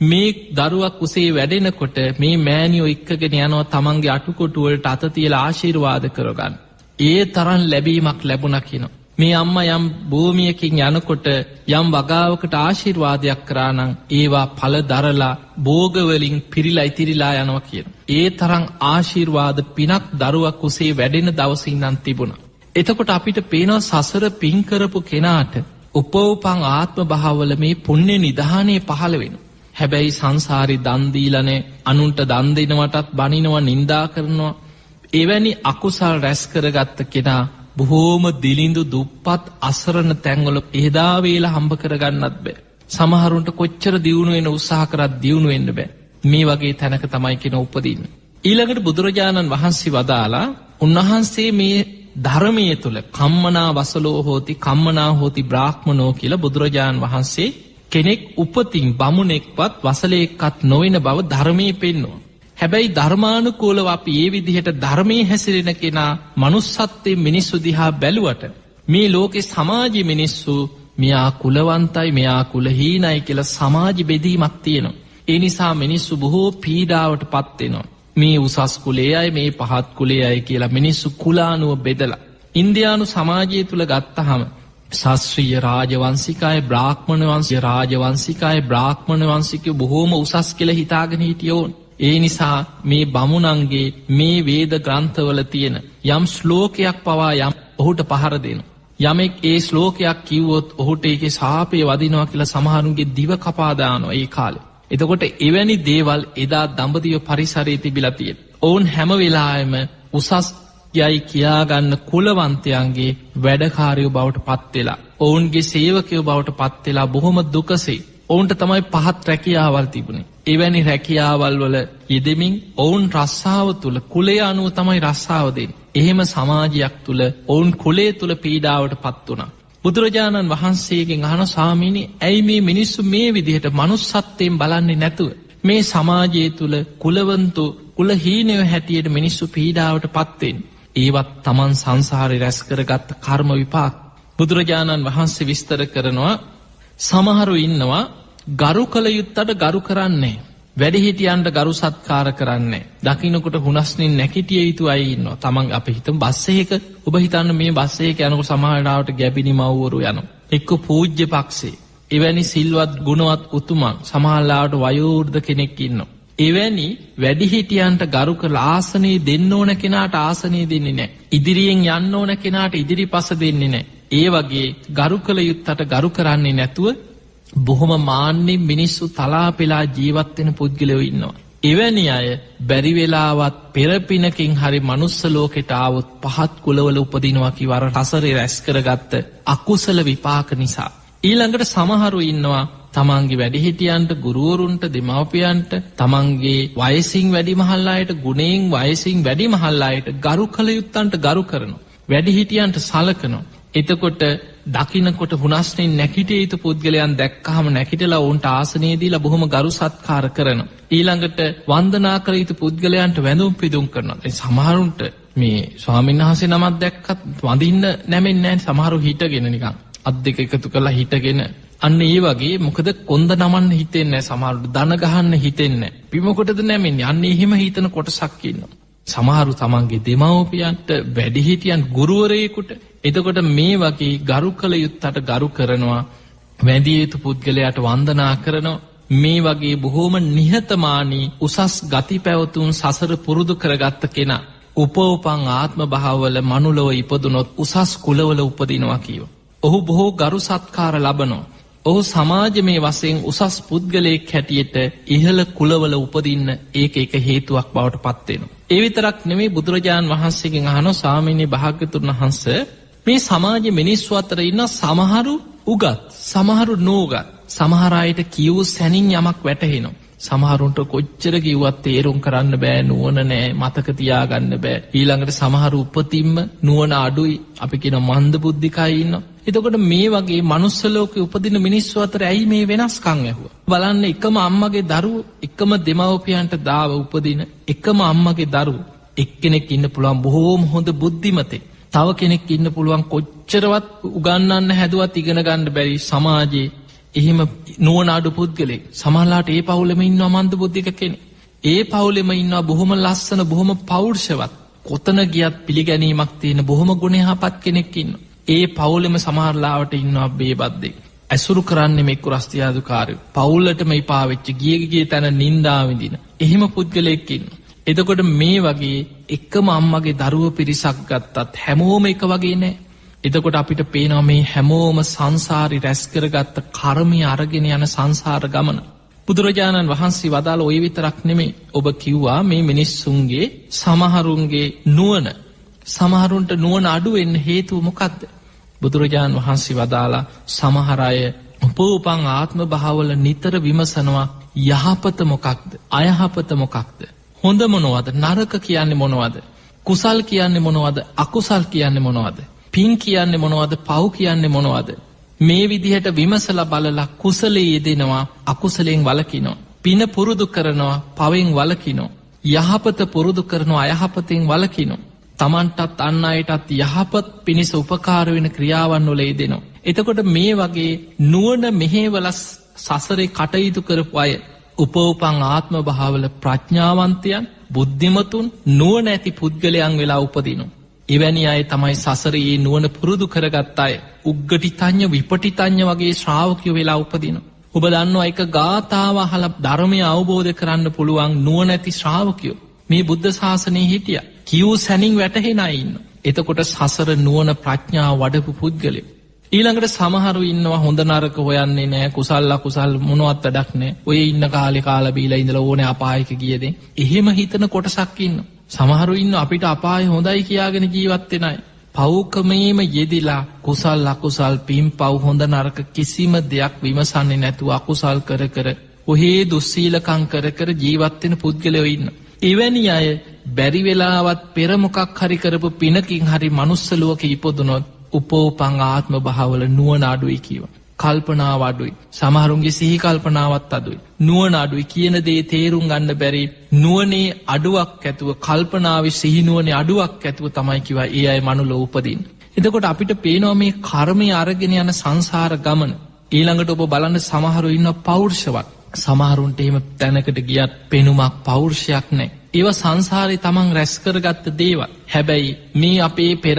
A: මේ දරුවා කුසේ වැඩෙනකොට මේ මෑණියෝ එක්කගෙන යනවා තමන්ගේ අටුකොටු වලට අත තියලා ආශිර්වාද කරගන්න. ඒ තරම් ලැබීමක් ලැබුණා කියනවා. මේ අම්මා යම් භූමියකින් යනකොට යම් වගාවකට ආශිර්වාදයක් කරා නම් ඒවා ඵල දරලා භෝග වලින් පිරීලා ඉතිරිලා යනවා කියන. ඒ තරම් ආශිර්වාද පිනක් දරුවා කුසේ වැඩෙන දවසේ ඉඳන් තිබුණා. එතකොට අපිට පේනවා සසර පින් කරපු කෙනාට උපෝපං ආත්ම භාවවල මේ පුණ්‍ය නිධානයේ පහළ වෙනවා. හැබැයි සංසාරේ දන් දීලානේ අනුන්ට දන් දෙනවටත් බනිනවා නිඳා කරනවා. එවැනි අකුසල් රැස් කරගත්ත කෙනා බොහෝම දිලිඳු දුප්පත් අසරණ තැන්වල එදා වේලා හම්බ කරගන්නත් බෑ. සමහරුන්ට කොච්චර දියුණු වෙන උත්සාහ කරත් දියුණු වෙන්න බෑ. මේ වගේ තැනක තමයි කෙනා උපදින්නේ. ඊළඟට බුදුරජාණන් වහන්සේ වදාලා උන්වහන්සේ මේ ධර්මයේ තුල කම්මනා වසලෝ හෝති කම්මනා හෝති බ්‍රාහ්මනෝ කියලා බුදුරජාණන් වහන්සේ කෙනෙක් උපතින් බමුණෙක්වත් වසලයෙක්වත් නොවන බව ධර්මයේ පෙන්වනවා. හැබැයි ධර්මානුකූලව අපි මේ විදිහට ධර්මයේ හැසිරෙන කෙනා manussත්වයේ මිනිස්සු දිහා බැලුවට මේ ලෝකේ සමාජයේ මිනිස්සු මෙයා කුලවන්තයි මෙයා කුලහීනයි කියලා සමාජ බෙදීමක් තියෙනවා. ඒ නිසා මිනිස්සු බොහෝ පීඩාවට පත් වෙනවා. මේ උසස් කුලයයි මේ පහත් කුලයයි කියලා මිනිස්සු කුලානුව බෙදලා ඉන්දියානු සමාජය තුල ගත්තහම ශාස්ත්‍රීය රාජවංශිකයි බ්‍රාහ්මණ වංශීය රාජවංශිකයි බ්‍රාහ්මණ වංශිකයෝ බොහෝම උසස් කියලා හිතාගෙන හිටියෝන්. ඒ නිසා මේ බමුණන්ගේ මේ වේද ග්‍රන්ථවල තියෙන යම් ශ්ලෝකයක් පවා යම් ඔහුට පහර දෙනවා. යමෙක් ඒ ශ්ලෝකයක් කිව්වොත් ඔහුට ඒකේ ශාපය වදිනවා කියලා සමහරුන්ගේ දිව කපා දානවා ඒ කාලේ. එතකොට එවැනි දේවල් එදා දඹදිව පරිසරයේ තිබිලා තියෙන. ඔවුන් හැම වෙලාවෙම උසස් යයි කියාගන්න කුලවන්තයන්ගේ වැඩකාරයෝ බවට පත් වෙලා, ඔවුන්ගේ සේවකයෝ බවට පත් වෙලා බොහොම දුකසේ ඔවුන්ට තමයි පහත් රැකියාවල් තිබුණේ. එවැනි රැකියාවල් වල යෙදෙමින් ඔවුන් රස්සාව තුල කුලය අනුව තමයි රස්සාව දෙන්නේ. එහෙම සමාජයක් තුල ඔවුන් කුලය තුල පීඩාවට පත් වුණා. බුදුරජාණන් වහන්සේගෙන් අහන ස්වාමීනි ඇයි මේ මිනිස්සු මේ විදිහට manussත්වයෙන් බලන්නේ නැතුව මේ සමාජය තුල කුලවන්තු කුලහීනයෝ හැටියට මිනිස්සු පීඩාවට පත් වෙන්නේ? ඒවත් Taman සංසාරේ රැස් කරගත්ත කර්ම විපාක. බුදුරජාණන් වහන්සේ විස්තර කරනවා සමහරු ඉන්නවා ගරු කළ යුත්තට ගරු කරන්නේ, වැඩිහිටියන්ට ගරු සත්කාර කරන්නේ, දකින්නකොට හුනස්නින් නැකිටිය යුතු අය ඉන්නවා. Taman අපි හිතමු බස් එකක, ඔබ හිතන්න මේ බස් එකේ යනකොට සමහරවිට ගැබිනි මව්වරු යනවා. එක්ක පූජ්‍ය පක්ෂේ එවැනි සිල්වත් ගුණවත් උතුමන් සමහරවිට වයෝවෘද්ධ කෙනෙක් ඉන්නවා. එවැනි වැඩිහිටියන්ට ගරු කළ ආසනයේ දෙන්න ඕන කෙනාට ආසනයේ දෙන්නේ නැහැ. ඉදිරියෙන් යන්න ඕන කෙනාට ඉදිරිපස දෙන්නේ නැහැ. ඒ වගේ ගරු කළ යුත්තට ගරු කරන්නේ නැතුව බොහොම මාන්නෙන් මිනිස්සු තලා පෙලා ජීවත් වෙන පුද්ගලයෝ ඉන්නවා. එවැනි අය බැරි වෙලාවත් පෙරපිනකින් හරි මනුස්ස ලෝකෙට ආවොත් පහත් කුලවල උපදිනවා කිවර රසරේ රැස් කරගත්ත අකුසල විපාක නිසා. ඊළඟට සමහරු ඉන්නවා තමන්ගේ වැඩිහිටියන්ට, ගුරුවරුන්ට, දෙමව්පියන්ට, තමන්ගේ වයසින් වැඩිමහල් අයට, ගුණයෙන් වයසින් වැඩිමහල් අයට ගරු කළ යුත්තන්ට ගරු කරනවා. වැඩිහිටියන්ට සලකනවා. එතකොට දකින්නකොට හුනස්නින් නැකිටිය යුතු පුද්ගලයන් දැක්කහම නැකිටලා ඔවුන්ට ආසනය දීලා බොහොම ගරු සත්කාර කරනවා. ඊළඟට වන්දනා කළ යුතු පුද්ගලයන්ට වැඳුම් පිදුම් කරනවා. ඒ සමහරුන්ට මේ ස්වාමීන් වහන්සේ නමක් දැක්කත් වඳින්න නැමෙන්නේ නැහැ. සමහරු හිටගෙන නිකන් අත් දෙක එකතු කරලා හිටගෙන අන්න ඒ වගේ මොකද කොන්ද නමන්න හිතෙන්නේ නැහැ. සමහරුට දන ගහන්න හිතෙන්නේ නැහැ. පිමකොටද නැමෙන්නේ. අන්න එහෙම හිතන කොටසක් ඉන්නවා. සමහරු තමන්ගේ දෙමව්පියන්ට, වැඩිහිටියන්, ගුරුවරයෙකුට. එතකොට මේ වගේ ගරු කළ යුත්තට ගරු කරනවා, වැඳිය යුතු පුද්ගලයාට වන්දනා කරනවා. මේ වගේ බොහෝම නිහතමානී උසස් ගති පැවතුම් සසර පුරුදු කරගත්ත කෙනා උපෝපං ආත්ම භාවවල මනුලව ඉපදුනොත් උසස් කුලවල උපදිනවා කියව. ඔහු බොහෝ ගරු සත්කාර ලබනවා. ඔහු සමාජමය වශයෙන් උසස් පුද්ගලයෙක් හැටියට ඉහළ කුලවල උපදින්න ඒක එක හේතුවක් බවට පත් වෙනවා. ඒ විතරක් නෙමෙයි බුදුරජාණන් වහන්සේගෙන් අහනවා ස්වාමීනි භාග්‍යතුන් වහන්සේ මේ සමාජයේ මිනිස්සු අතර ඉන්න සමහරු උගත්, සමහරු නෝගත්, සමහර අයට කියව සැනින් යමක් වැටහෙනවා. සමහරුන්ට කොච්චර කිව්වත් තේරුම් කරන්න බෑ, නුවණ නෑ, මතක තියාගන්න බෑ. ඊළඟට සමහරු උපතින්ම නුවණ අඩුයි, අපි කියන මන්ද බුද්ධිකයි ඉන්නවා. එතකොට මේ වගේ මනුස්ස ලෝකේ උපදින මිනිස්සු අතර ඇයි මේ වෙනස්කම් ඇහුවා? බලන්න එකම අම්මගේ දරුවෝ, එකම දෙමව්පියන්ට දාව උපදින එකම අම්මගේ දරුවෝ එක්කෙනෙක් ඉන්න පුළුවන් බොහෝම හොඳ බුද්ධිමතෙක්. තව කෙනෙක් ඉන්න පුළුවන් කොච්චරවත් උගන්වන්න හැදුවත් ඉගෙන ගන්න බැරි සමාජයේ එහෙම නුවණ අඩු පුද්ගලෙක්. සමහරලාට ඒ පවුලෙම ඉන්නවා මන්ද බුද්ධික කෙනෙක්. ඒ පවුලෙම ඉන්නවා බොහොම ලස්සන, බොහොම පෞරුෂවත්, කොතන ගියත් පිළිගැනීමක් තියෙන බොහොම ගුණයහපත් කෙනෙක් ඉන්නවා. ඒ පවුලෙම සමහරලාවට ඉන්නවා බේබද්දෙක්. ඇසුරු කරන්නේ මේ කුරස්තියාදුකාරයෝ. පවුලටම ඉපා වෙච්ච ගිය තැන නින්දා විඳින එහෙම පුද්ගලෙක් ඉන්නවා. එතකොට මේ වගේ එකම අම්මගේ දරුවෝ පිරිසක් ගත්තත් හැමෝම එක වගේ නෑ. එතකොට අපිට පේනවා මේ හැමෝම සංසාරي රැස් කරගත්ත කර්මය අරගෙන යන සංසාර ගමන. බුදුරජාණන් වහන්සේ වදාළ ඔය විතරක් නෙමෙයි. ඔබ කිව්වා මේ මිනිස්සුන්ගේ සමහරුන්ගේ නුවණ සමහරුන්ට නුවණ අඩු වෙන්න හේතුව මොකක්ද? බුදුරජාණන් වහන්සේ වදාලා සමහර අය උපෝපං ආත්ම භාවවල නිතර විමසනවා යහපත මොකක්ද? අයහපත මොකක්ද? හොඳ මොනවද? නරක කියන්නේ මොනවද? කුසල් කියන්නේ මොනවද? අකුසල් කියන්නේ මොනවද? පින් කියන්නේ මොනවද? පව් කියන්නේ මොනවද? මේ විදිහට විමසලා බලලා කුසලයේ යෙදෙනවා, අකුසලයෙන් වළකිනවා. පින පුරුදු කරනවා, පවෙන් වළකිනවා. යහපත පුරුදු කරනවා, අයහපතෙන් වළකිනවා. තමන්ටත් අන් අයටත් යහපත් පිණිස උපකාර වෙන ක්‍රියාවන් වල යෙදෙනවා. එතකොට මේ වගේ නුවණ මෙහෙवला සසරේ කටයුතු කරපු අය උපෝපං ආත්ම භාවවල ප්‍රඥාවන්තයන්, බුද්ධිමතුන්, නුවණ ඇති පුද්ගලයන් වෙලා උපදිනවා. එවැනි අය තමයි සසරේ නුවණ පුරුදු කරගත් අය. උග්ගටිතඤ්ඤ විපටිතඤ්ඤ වගේ ශ්‍රාවකයෝ වෙලා උපදිනවා. ඔබ දන්නවා එක ගාථාව අහලා ධර්මය අවබෝධ කරන්න පුළුවන් නුවණ ඇති ශ්‍රාවකයෝ මේ බුද්ධ ශාසනයේ හිටියා. කියූ සැනින් වැටහෙන අය ඉන්නවා. එතකොට සසර නුවණ ප්‍රඥාව වඩපු පුද්ගලයෝ. ඊළඟට සමහරු ඉන්නවා හොඳ නරක හොයන්නේ නැහැ, කුසල් අකුසල් මොනවත් වැඩක් නැහැ. ඔය ඉන්න කාලේ කාලා බීලා ඉඳලා ඕනේ අපායක ගියදේ. එහෙම හිතන කොටසක් ඉන්නවා. සමහරු ඉන්නවා අපිට අපාය හොඳයි කියාගෙන ජීවත් වෙන අය. පව්කමේම යෙදිලා කුසල් අකුසල් පින් පව් හොඳ නරක කිසිම දෙයක් විමසන්නේ නැතුව අකුසල් කර කර ඔහේ දුස්සීලකම් කර කර ජීවත් වෙන පුද්ගලයෝ ඉන්නවා. එවැනි අය බැරි වෙලාවත් පෙර මොකක් හරි කරපු පිනකින් හරි මනුස්ස ලෝකෙ ඉපදුනොත් උපෝපං ආත්ම භාවවල නුවණ අඩුයි කියනවා. කල්පනාව අඩුයි. සමහරුන්ගේ සිහි කල්පනාවත් අඩුයි. නුවණ අඩුයි. කියන දේ තේරුම් ගන්න බැරි නුවණේ අඩුවක් ඇතුව, කල්පනාවේ සිහි නුවණේ අඩුවක් ඇතුව තමයි කිව්වා ඒ අය මනුලෝ උපදින්න. එතකොට අපිට පේනවා මේ කර්මය අරගෙන යන සංසාර ගමන. ඊළඟට ඔබ බලන්න සමහරු ඉන්නවා පෞරුෂවත්. සමහරුන්ට එහෙම තැනකට ගියත් පෙනුමක් පෞරුෂයක් නැහැ. ඒව සංසාරේ තමන් රැස් කරගත්ත දේවල්. හැබැයි මේ අපේ පෙර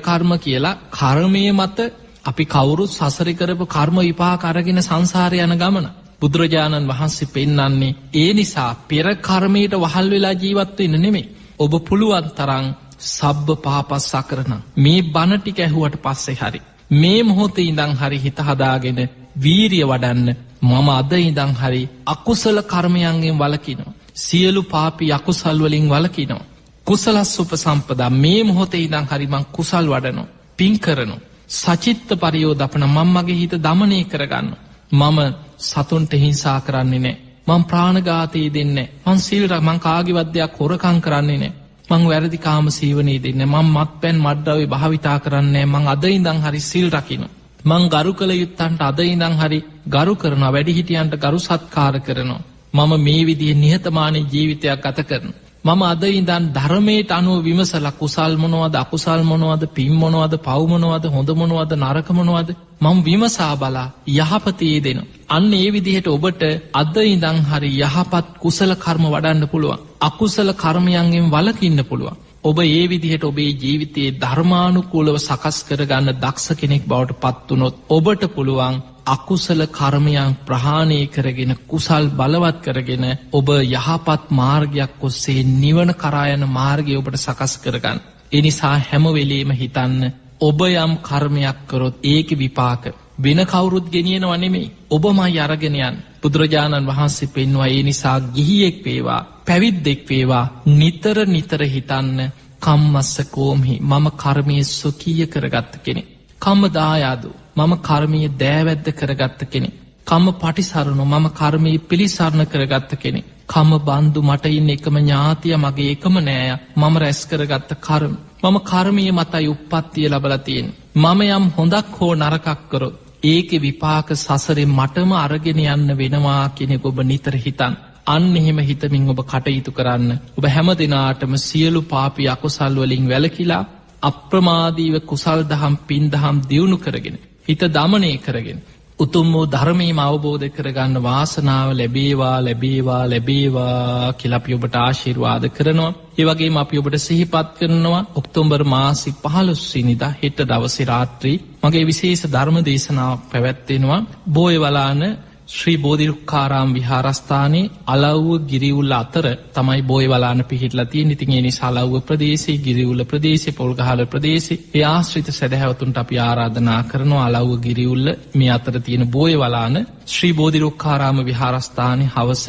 A: කර්ම කියලා කර්මයේ මත අපි කවුරුත් සසරේ කරපු කර්ම විපාක අරගෙන සංසාරේ යන ගමන. බුදුරජාණන් වහන්සේ පෙන්වන්නේ ඒ නිසා පෙර කර්මයට වහල් වෙලා ජීවත් වෙන්න නෙමෙයි. ඔබ පුළුවන් තරම් සබ්බ පාපස්සකරණ මේ බණ ටික ඇහුවට පස්සේ හරි මේ මොහොතේ ඉඳන් හරි හිත හදාගෙන වීරිය වඩන්න. මම අද ඉඳන් හරි අකුසල කර්මයන්ගෙන් වළකිනවා. සියලු පාපී අකුසල් වලින් වළකිනවා. කුසලස් උපසම්පදා මේ මොහොතේ ඉඳන් හරි මං කුසල් වඩනවා. පින් කරනවා. සචිත්ත පරියෝදපන මම මගේ හිත දමනය කරගන්නවා. මම සතුන්ට හිංසා කරන්නේ නැහැ. මං ප්‍රාණඝාතය දෙන්නේ නැහැ. මං සීල මං කාගේවත් දෙයක් හොරකම් කරන්නේ නැහැ. මං වැරදි කාම සීවනයේ දෙන්නේ නැහැ. මං මත්පැන් මත්ද්‍රව්‍ය භාවිතා කරන්නේ නැහැ. මං අද ඉඳන් හරි සීල් රකින්නවා. මං ගරු කළ යුත්තන්ට අද ඉඳන් හරි ගරු කරනවා. වැඩිහිටියන්ට ගරු සත්කාර කරනවා. මම මේ විදිහේ නිහතමානී ජීවිතයක් ගත කරනවා. මම අද ඉඳන් ධර්මයට අනුව විමසලා කුසල් මොනවද, අකුසල් මොනවද, පින් මොනවද, පව් මොනවද, හොඳ මොනවද, නරක මොනවද මම විමසා බලා යහපතේ දෙනවා. අන්න ඒ විදිහට ඔබට අද ඉඳන් හරි යහපත් කුසල කර්ම වඩන්න පුළුවන්. අකුසල කර්මයන්ගෙන් වළකින්න පුළුවන්. ඔබ ඒ විදිහට ඔබේ ජීවිතයේ ධර්මානුකූලව සකස් කරගන්න දක්ෂ කෙනෙක් බවට පත් වුණොත් ඔබට පුළුවන් අකුසල කර්මයන් ප්‍රහාණය කරගෙන කුසල් බලවත් කරගෙන ඔබ යහපත් මාර්ගයක් ඔස්සේ නිවන කරා යන මාර්ගය ඔබට සකස් කරගන්න. ඒ නිසා හැම වෙලෙම හිතන්න ඔබ යම් කර්මයක් කරොත් ඒකේ විපාක වෙන කවුරුත් ගෙනියනව නෙමෙයි. ඔබමයි අරගෙන යන්නේ. බුදුරජාණන් වහන්සේ පෙන්වුවා ඒ නිසා ගිහියෙක් වේවා පැවිද්දෙක් වේවා නිතර නිතර හිතන්න කම්මස්ස කෝම්හි මම කර්මයේ සොකීය කරගත්ත කෙනෙක්. කම්ම දායාදු මම කර්මයේ දෑවැද්ද කරගත්ත කෙනෙක්. කම්ම පටිසරණු මම කර්මයේ පිළිසරණ කරගත්ත කෙනෙක්. කම්ම බන්දු මට ඉන්න එකම ඥාතිය මගේ එකම නෑය. මම රැස් කරගත්ත කර්ම. මම කර්මයේ මතයි උප්පත්තිය ලබලා තියෙන්නේ. මම යම් හොඳක් හෝ නරකක් කරොත් ඒකේ විපාක සසරේ මටම අරගෙන යන්න වෙනවා කියන එක ඔබ නිතර හිතන්න. අන්න එහෙම හිතමින් ඔබ කටයුතු කරන්න. ඔබ හැම දිනාටම සියලු පාපී අකුසල් වලින් වැළකීලා අප්‍රමාදීව කුසල් දහම් පින් දහම් දියුණු කරගෙන හිත දමනය කරගෙන උතුම් වූ ධර්මයේම අවබෝධ කරගන්න වාසනාව ලැබේවා ලැබේවා ලැබේවා කියලා අපි ඔබට ආශිර්වාද කරනවා. ඒ වගේම අපි ඔබට සිහිපත් කරනවා ඔක්තෝබර් මාසෙ 15 වෙනිදා හෙට දවසේ රාත්‍රී මගේ විශේෂ ධර්ම දේශනාවක් පැවැත්වෙනවා. බෝයවලාන ශ්‍රී බෝධිරුක්ඛාරාම විහාරස්ථානයේ අලව්ව ගිරිඋල්ල අතර තමයි බෝයවලාන පිහිටලා තියෙන්නේ. ඉතින් ඒ නිසා අලව්ව ප්‍රදේශයේ, ගිරිඋල්ල ප්‍රදේශයේ, පොල්ගහල ප්‍රදේශයේ ඒ ආශ්‍රිත සදහැවතුන්ට අපි ආරාධනා කරනවා අලව්ව ගිරිඋල්ල මේ අතර තියෙන බෝයවලාන ශ්‍රී බෝධිරුක්ඛාරාම විහාරස්ථානයේ හවස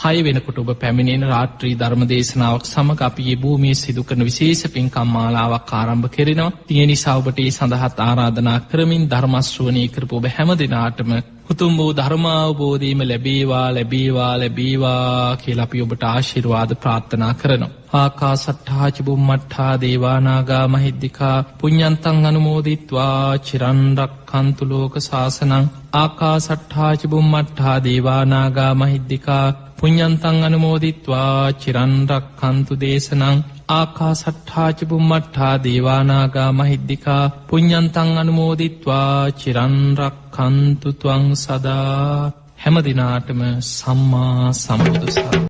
A: 6 වෙනකොට ඔබ පැමිණෙන රාත්‍රී ධර්ම දේශනාවක් සමග අපි මේ භූමියේ සිදු කරන විශේෂ පින්කම් මාලාවක් ආරම්භ කරනවා. ඒ නිසා ඔබට ඒ සඳහාත් ආරාධනා කරමින් ධර්ම ශ්‍රවණය කරපු ඔබ හැම දිනාටම උතුම් වූ ධර්මාවබෝධයම ලැබේවා ලැබේවා ලැබේවා කියලා අපි ඔබට ආශිර්වාද ප්‍රාර්ථනා කරනවා. ආකාසට්ඨා ච බුම්මට්ඨා දේවා නාග මහිද්దికා පුඤ්ඤන්තං අනුමෝදිත්වා චිරන් රක්ඛන්තු ලෝක සාසනං. ආකාසට්ඨා ච බුම්මට්ඨා දේවා නාග මහිද්దికා පුඤ්ඤන්තං අනුමෝදිත්වා චිරන් රක්ඛන්තු දේශනං. ආකාසට්ඨා ච බුම්මට්ඨා දේවා නාග මහිද්దికා පුඤ්ඤන්තං අනුමෝදිත්වා චිරන් රක්ඛන්තු ත්වං සදා. හැම දිනාටම සම්මා සම්බුදු සරණයි.